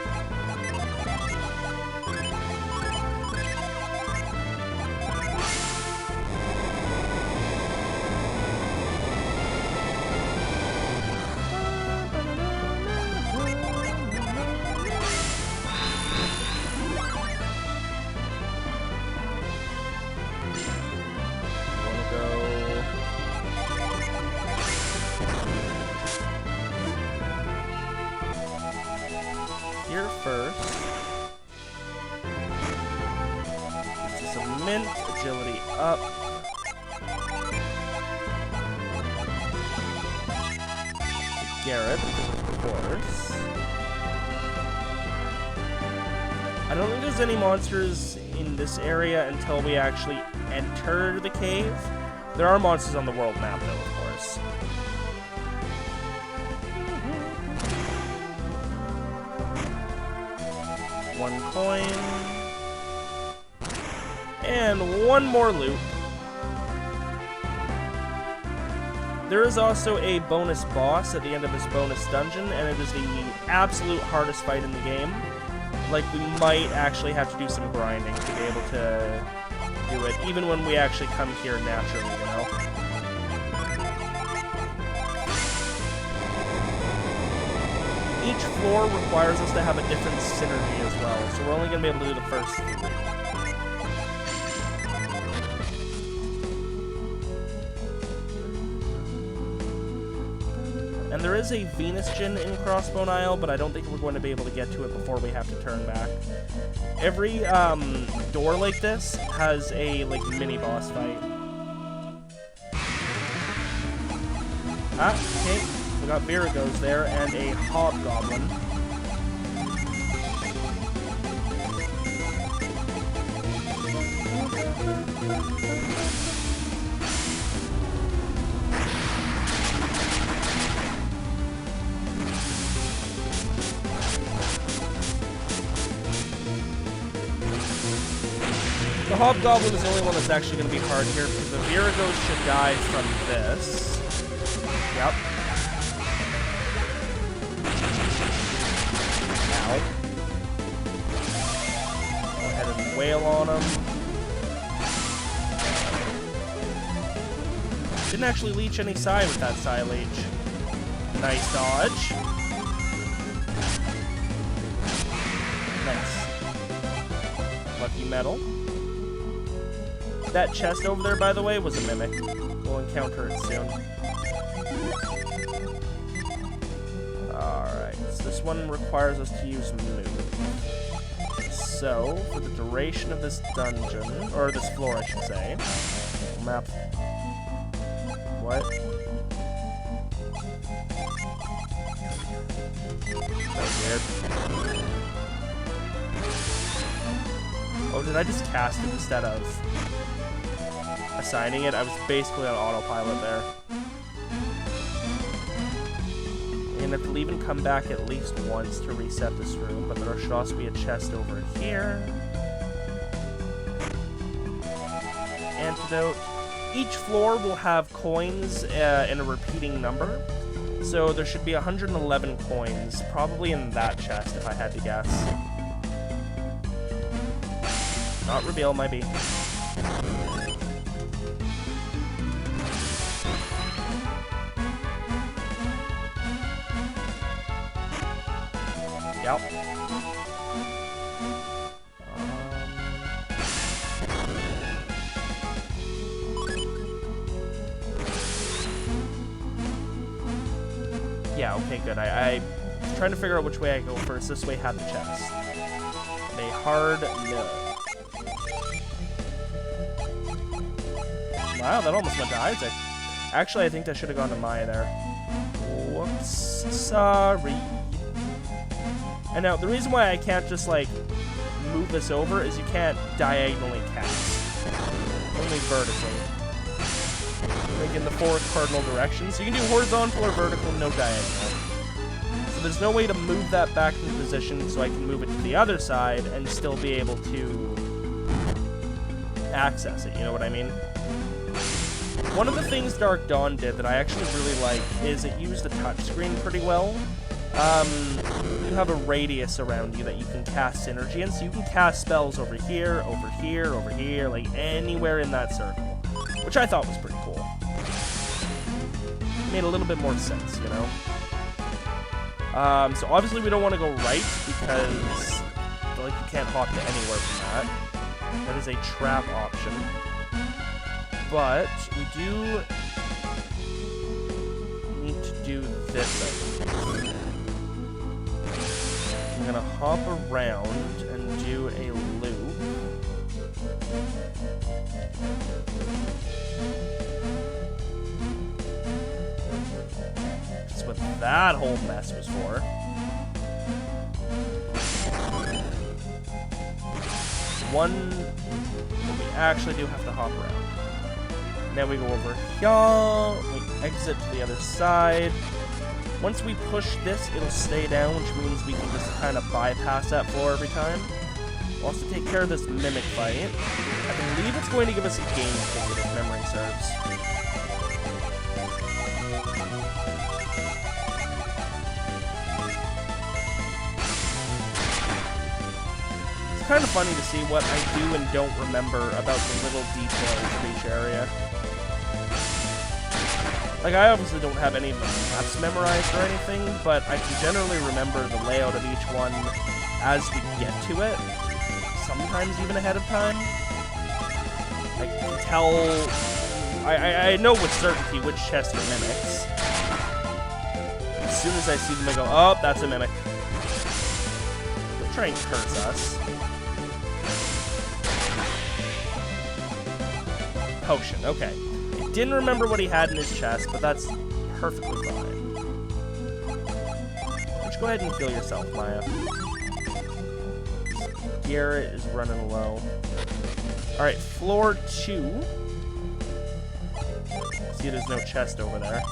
Here first. Just some mint, agility up. Garrett, of course. I don't think there's any monsters in this area until we actually enter the cave. There are monsters on the world map, though, of course. One coin. And one more loot. There is also a bonus boss at the end of this bonus dungeon, and it is the absolute hardest fight in the game. Like, we might actually have to do some grinding to be able to do it, even when we actually come here naturally, you know? Each floor requires us to have a different synergy as well, so we're only going to be able to do the first three. And there is a Venus Gin in Crossbone Isle, but I don't think we're going to be able to get to it before we have to turn back. Every door like this has a mini-boss fight. Ah, okay. We got Viragos there, and a Hobgoblin. The Hobgoblin is the only one that's actually going to be hard here, because the Viragos should die from this. Yep. Ow. Go ahead and wail on him. Didn't actually leech any Psy with that Psy leech. Nice dodge. Nice. Lucky metal. That chest over there, by the way, was a mimic. We'll encounter it soon. Alright, so this one requires us to use move. So, for the duration of this dungeon, or this floor, I should say, we'll map... What? That was weird. Oh, did I just cast it instead of assigning it? I was basically on autopilot there. And have to leave and come back at least once to reset this room, but there should also be a chest over here. Antidote. Each floor will have coins in a repeating number, so there should be 111 coins, probably in that chest if I had to guess. Not reveal, might be. Yep. Yeah, okay, good. I was trying to figure out which way I go first. This way had the chest. A hard no. Wow, that almost went to Isaac. Actually, I think that should have gone to Maya there. Whoops. Sorry. And now, the reason why I can't just, move this over is you can't diagonally cast. Only vertically. In the 4 cardinal directions. So you can do horizontal or vertical, no diagonal. So there's no way to move that back into position so I can move it to the other side and still be able to access it, you know what I mean? One of the things Dark Dawn did that I actually really like is it used the touchscreen pretty well. You have a radius around you that you can cast synergy in, so you can cast spells over here, over here, over here, like anywhere in that circle, which I thought was pretty cool. Made a little bit more sense, you know? So obviously we don't want to go right because like you can't hop to anywhere from that. That is a trap option. But we do need to do this, I think. I'm gonna hop around and do a loop. That's what that whole mess was for. We actually do have to hop around. Then we go over here, we exit to the other side. Once we push this, it'll stay down, which means we can just kind of bypass that floor every time. We'll also take care of this mimic fight. I believe it's going to give us a game ticket if memory serves. It's kind of funny to see what I do and don't remember about the little details of each area. Like, I obviously don't have any of the maps memorized or anything, but I can generally remember the layout of each one as we get to it, sometimes even ahead of time. I can tell... I know with certainty which chests are mimics. As soon as I see them, I go, oh, that's a mimic. They'll try and curse us. Potion, okay. Didn't remember what he had in his chest, but that's perfectly fine. Why don't you go ahead and heal yourself, Maya. Garrett is running low. Alright, floor 2. See, there's no chest over there.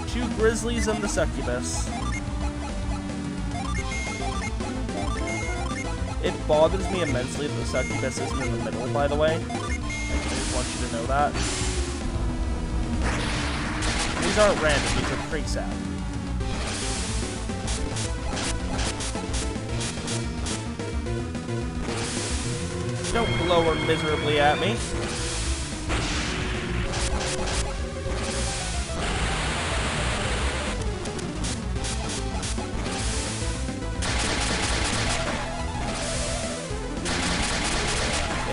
Two grizzlies and the succubus. It bothers me immensely that the succubus isn't in the middle, by the way. I just want you to know that. These aren't random, these are pretty sad. Don't lower miserably at me.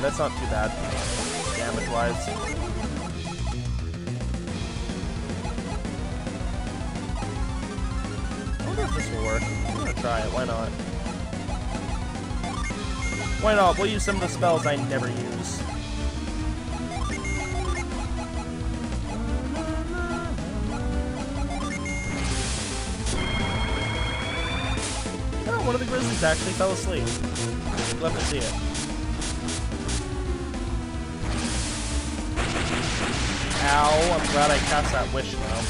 That's not too bad, damage-wise. I wonder if this will work. I'm gonna try it, why not? Why not? We'll use some of the spells I never use. Oh, one of the grizzlies actually fell asleep. Love to see it. Ow, I'm glad I cast that wish now.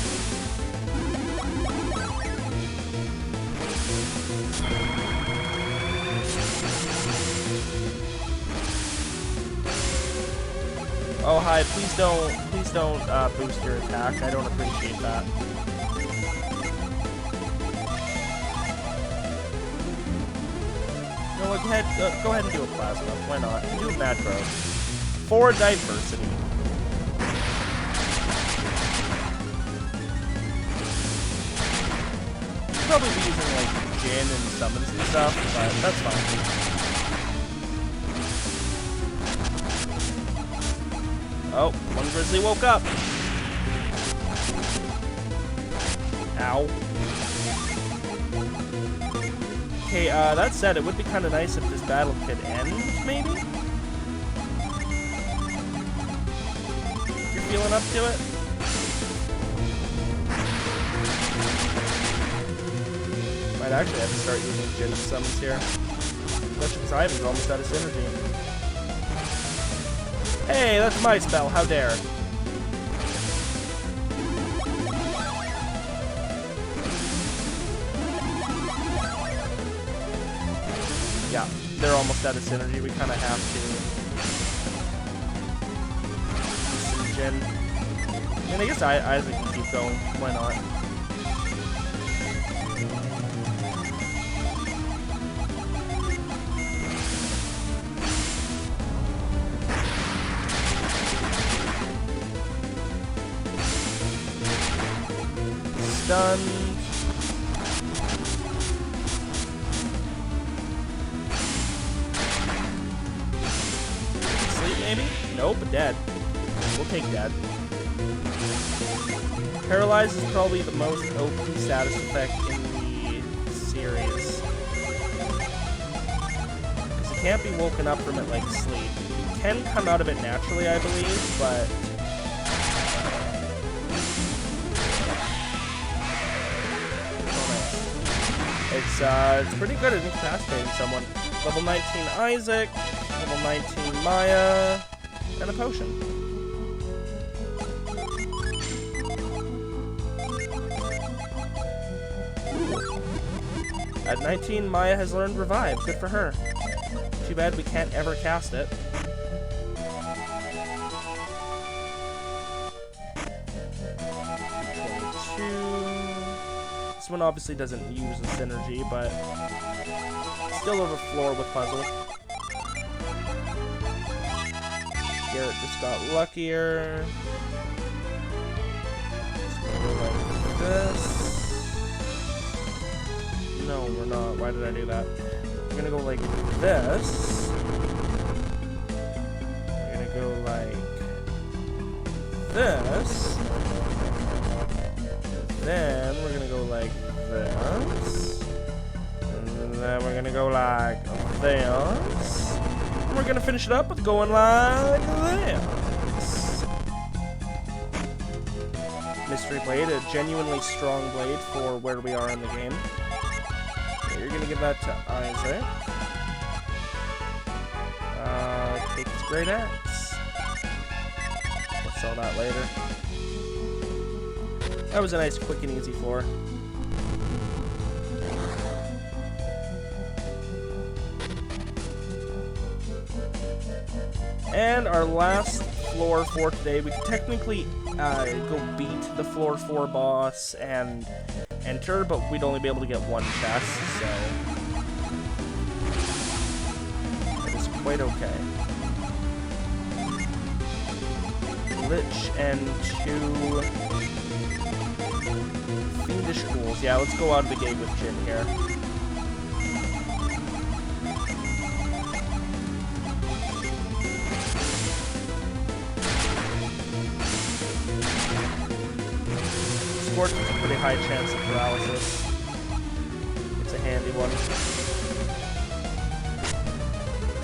Oh hi, please don't boost your attack. I don't appreciate that. No, go ahead and do a plasma. Why not? Do a macro. For diversity. Probably be using like Jin and summons and stuff, but that's fine. Oh, one grizzly woke up. Ow. Okay, that said, it would be kind of nice if this battle could end, maybe? If you're feeling up to it? Might actually have to start using Jin summons here. Especially because Ivan's almost out of synergy. Hey, that's my spell, how dare. Yeah. they're almost out of synergy. We kind of have to. Jin. I mean, I guess Isaac can keep going. Why not? Stunned. Sleep, maybe? Nope, dead. We'll take dead. Paralyze is probably the most OP status effect in the series. Because it can't be woken up from it like sleep. You can come out of it naturally, I believe, but... It's pretty good at incapacitating someone. Level 19 Isaac, level 19 Maya, and a potion. Ooh. At 19, Maya has learned Revive. Good for her. Too bad we can't ever cast it. This one obviously doesn't use the synergy, but still over floor with puzzle. Garrett just got luckier. Just gonna go like this. No, we're not. Why did I do that? We're gonna go like this. We're gonna go like this. Then we're gonna go like this, and then we're gonna go like this, and we're gonna finish it up with going like this. Mystery Blade, a genuinely strong blade for where we are in the game. Okay, you're gonna give that to Isaac. Take his great axe. We'll sell that later. That was a nice, quick, and easy floor. And our last floor for today, we could technically go beat the floor 4 boss and enter, but we'd only be able to get one chest, so it is quite okay. Lich and 2 Fiendish Ghouls. Yeah, let's go out of the gate with Jin here. Scorch has a pretty high chance of paralysis. It's a handy one.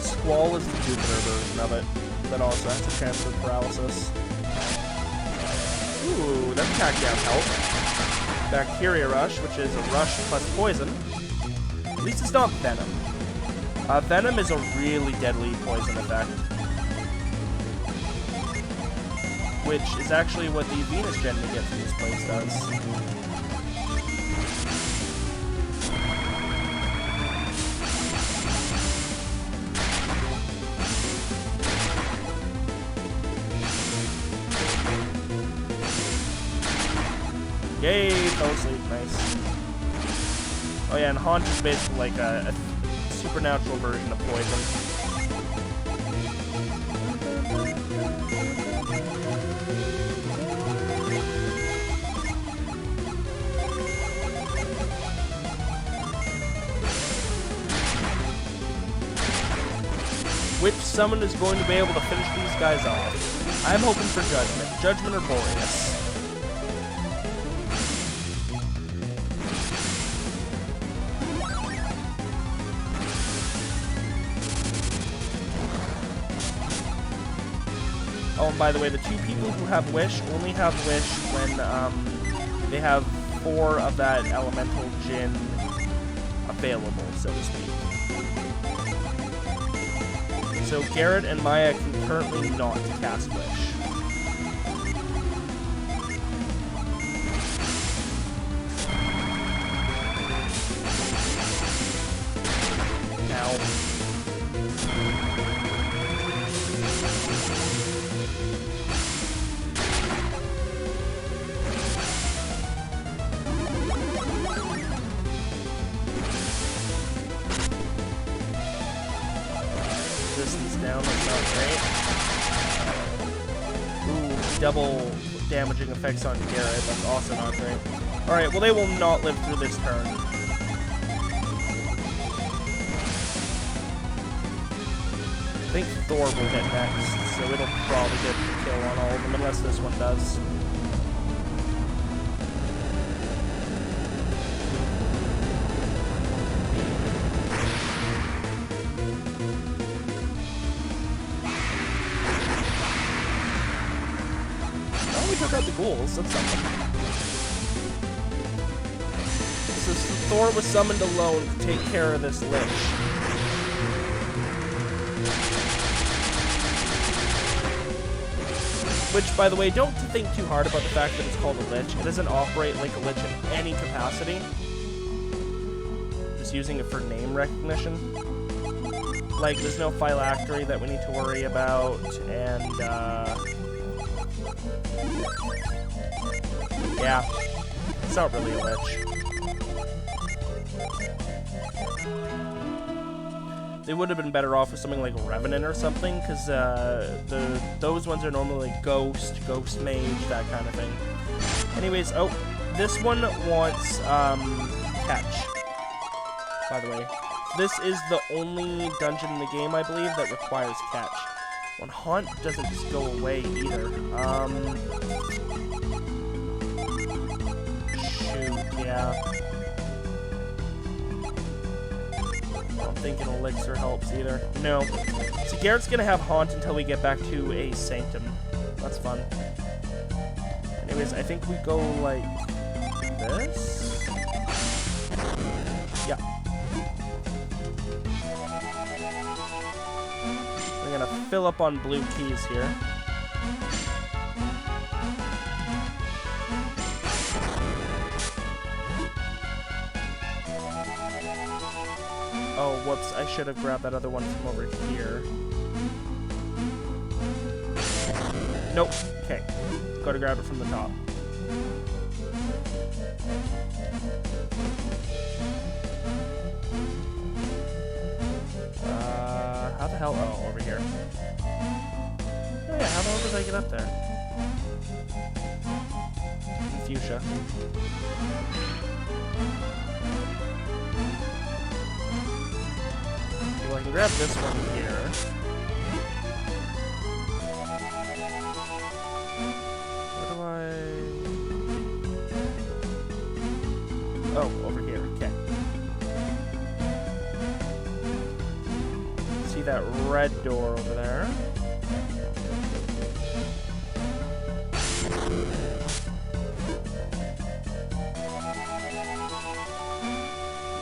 Squall is the Jupiter version of it, that also has a chance of paralysis. Ooh, that attack down help. Bacteria Rush, which is a rush plus poison. At least it's not Venom. Venom is a really deadly poison effect. Which is actually what the Venus Gem we get from this place does. Yay, fell asleep, nice. Oh yeah, and Haunt is basically like a supernatural version of poison. Which summon is going to be able to finish these guys off? I'm hoping for Judgment. Judgment or Boreas. Oh, and by the way, the 2 people who have Wish only have Wish when they have 4 of that Elemental Djinn available, so to speak. So Garrett and Maya can currently not cast Wish. Ow. Not great. Ooh, double damaging effects on Garrett. That's also not great. Alright, well, they will not live through this turn. I think Thor will hit next, so it'll probably get the kill on all of them, unless this one does. Oh, we took out the ghouls. That's something. So Thor was summoned alone to take care of this lich. Which, by the way, don't think too hard about the fact that it's called a lich. It doesn't operate like a lich in any capacity. Just using it for name recognition. Like, there's no phylactery that we need to worry about, and, yeah. It's not really a lich. They would have been better off with something like Revenant or something, because those ones are normally like Ghost Mage, that kind of thing. Anyways, oh, this one wants Catch, by the way. This is the only dungeon in the game, I believe, that requires Catch. When Haunt doesn't just go away either. Shoot, yeah. I don't think an elixir helps either. No. So Garrett's gonna have Haunt until we get back to a Sanctum. That's fun. Anyways, I think we go like this. Yeah. We're gonna fill up on blue keys here. Oh, whoops, I should have grabbed that other one from over here. Nope. Okay. Gotta grab it from the top. How the hell? Oh, over here. Oh yeah, how the hell did I get up there? Fuchsia. Well, I can grab this one here. Where do I... Oh, over here. Okay. See that red door over there?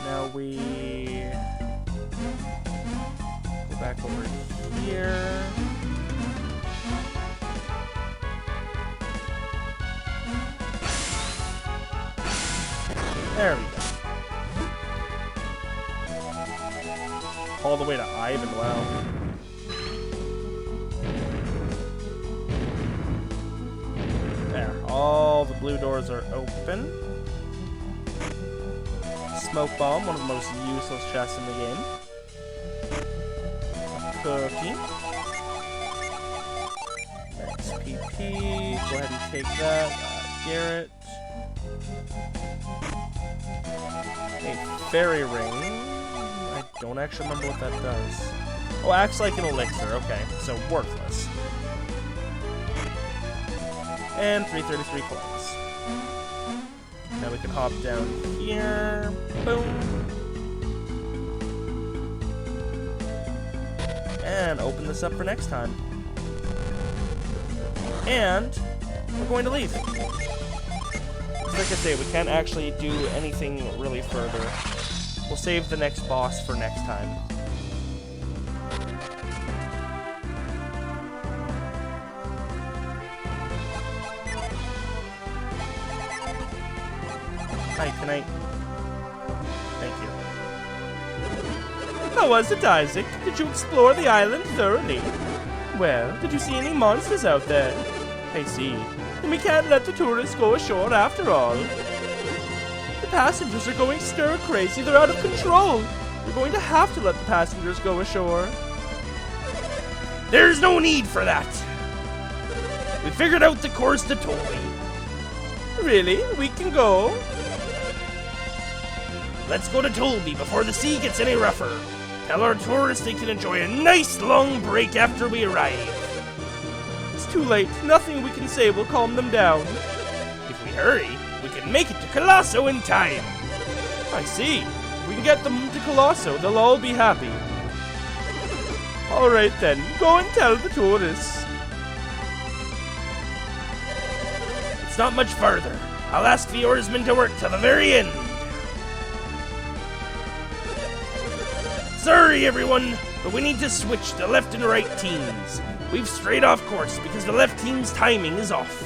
Now we... back over here. There we go. All the way to Ivan, wow. There, all the blue doors are open. Smoke bomb, one of the most useless chests in the game. Cookie. Max PP. Go ahead and take that. Garrett. A fairy ring. I don't actually remember what that does. Oh, acts like an elixir. Okay, so worthless. And 333 coins. Now we can hop down here. Boom. And open this up for next time. And we're going to leave. Like I say, we can't actually do anything really further. We'll save the next boss for next time. Hi, can I... Thank you. How was it, Isaac? Did you explore the island thoroughly? Well, did you see any monsters out there? I see. And we can't let the tourists go ashore after all. The passengers are going stir-crazy. They're out of control. We're going to have to let the passengers go ashore. There's no need for that. We figured out the course to Tolby. Really? We can go? Let's go to Tolby before the sea gets any rougher. Tell our tourists they can enjoy a nice long break after we arrive. It's too late. Nothing we can say will calm them down. If we hurry, we can make it to Colosso in time. I see. If we can get them to Colosso, they'll all be happy. Alright then, go and tell the tourists. It's not much farther. I'll ask the oarsmen to work to the very end. Sorry everyone, but we need to switch the left and right teams. We've strayed off course because the left team's timing is off.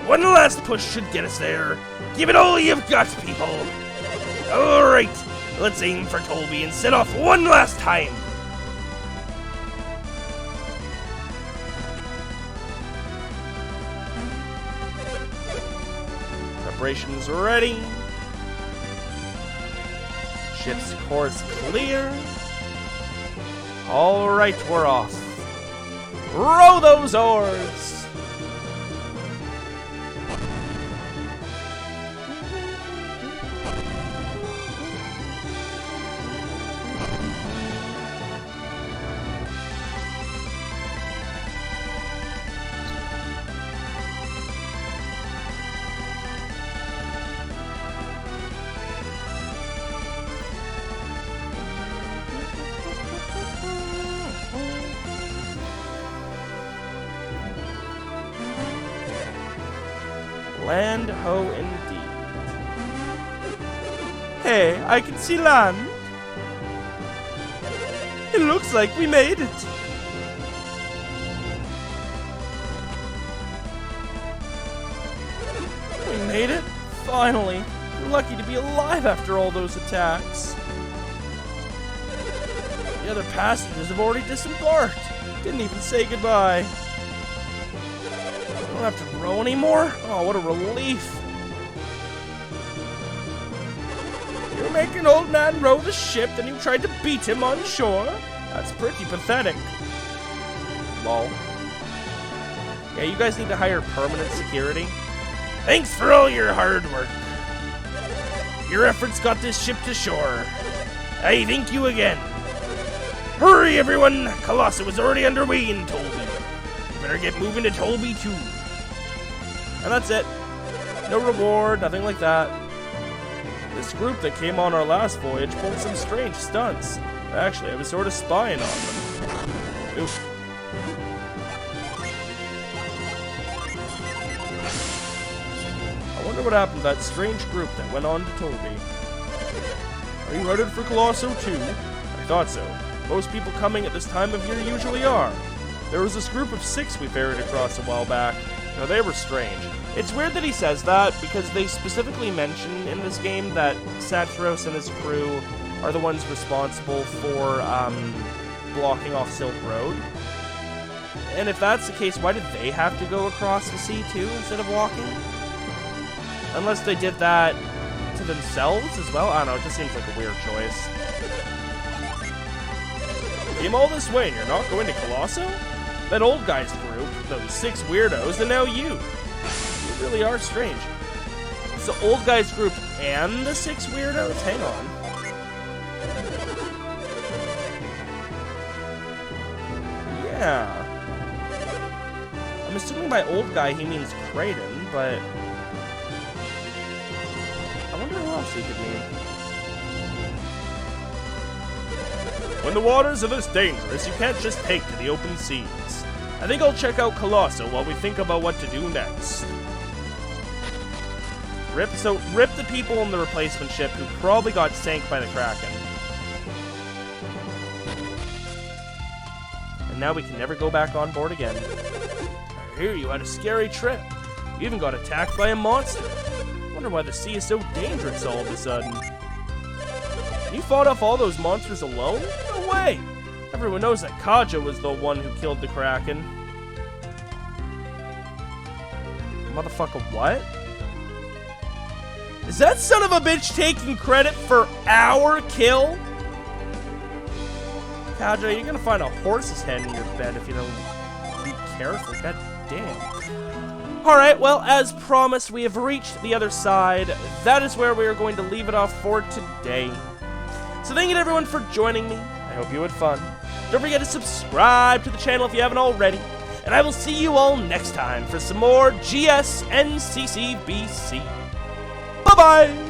One last push should get us there. Give it all you've got, people. Alright, let's aim for Tolby and set off one last time. Preparations ready. Ship's course clear. Alright, we're off. Row those oars! Land ho indeed. Hey, I can see land. It looks like we made it. We made it? Finally. We're lucky to be alive after all those attacks. The other passengers have already disembarked. Didn't even say goodbye. I don't have to row anymore? Oh, what a relief. You make an old man row the ship, then you tried to beat him on shore? That's pretty pathetic. Lol. Yeah, you guys need to hire permanent security. Thanks for all your hard work. Your efforts got this ship to shore. I thank you again. Hurry, everyone! Colosso is already underway in Tolby. Better get moving to Tolby, too. And that's it. No reward, nothing like that. This group that came on our last voyage pulled some strange stunts. Actually, I was sort of spying on them. Oof. I wonder what happened to that strange group that went on to Tolby. Are you headed for Colosso too? I thought so. Most people coming at this time of year usually are. There was this group of 6 we ferried across a while back. Now, they were strange. It's weird that he says that, because they specifically mention in this game that Satros and his crew are the ones responsible for, blocking off Silk Road. And if that's the case, why did they have to go across the sea, too, instead of walking? Unless they did that to themselves as well? I don't know, it just seems like a weird choice. Came all this way and you're not going to Colosso? That old guy's group, those 6 weirdos, and now you. You really are strange. It's the old guy's group and the 6 weirdos? Hang on. Yeah. I'm assuming by old guy he means Kraden, but I wonder who else he could mean. When the waters are this dangerous, you can't just take to the open seas. I think I'll check out Colosso while we think about what to do next. Rip the people on the replacement ship who probably got sank by the Kraken. And now we can never go back on board again. I hear you had a scary trip. You even got attacked by a monster. Wonder why the sea is so dangerous all of a sudden. You fought off all those monsters alone? No way! Everyone knows that Kaja was the one who killed the Kraken. Motherfucker, what? Is that son of a bitch taking credit for our kill? Kaja, you're gonna find a horse's head in your bed if you don't be careful. God damn. Alright, well, as promised, we have reached the other side. That is where we are going to leave it off for today. So thank you to everyone for joining me. I hope you had fun. Don't forget to subscribe to the channel if you haven't already. And I will see you all next time for some more GS NCCBC. Bye-bye!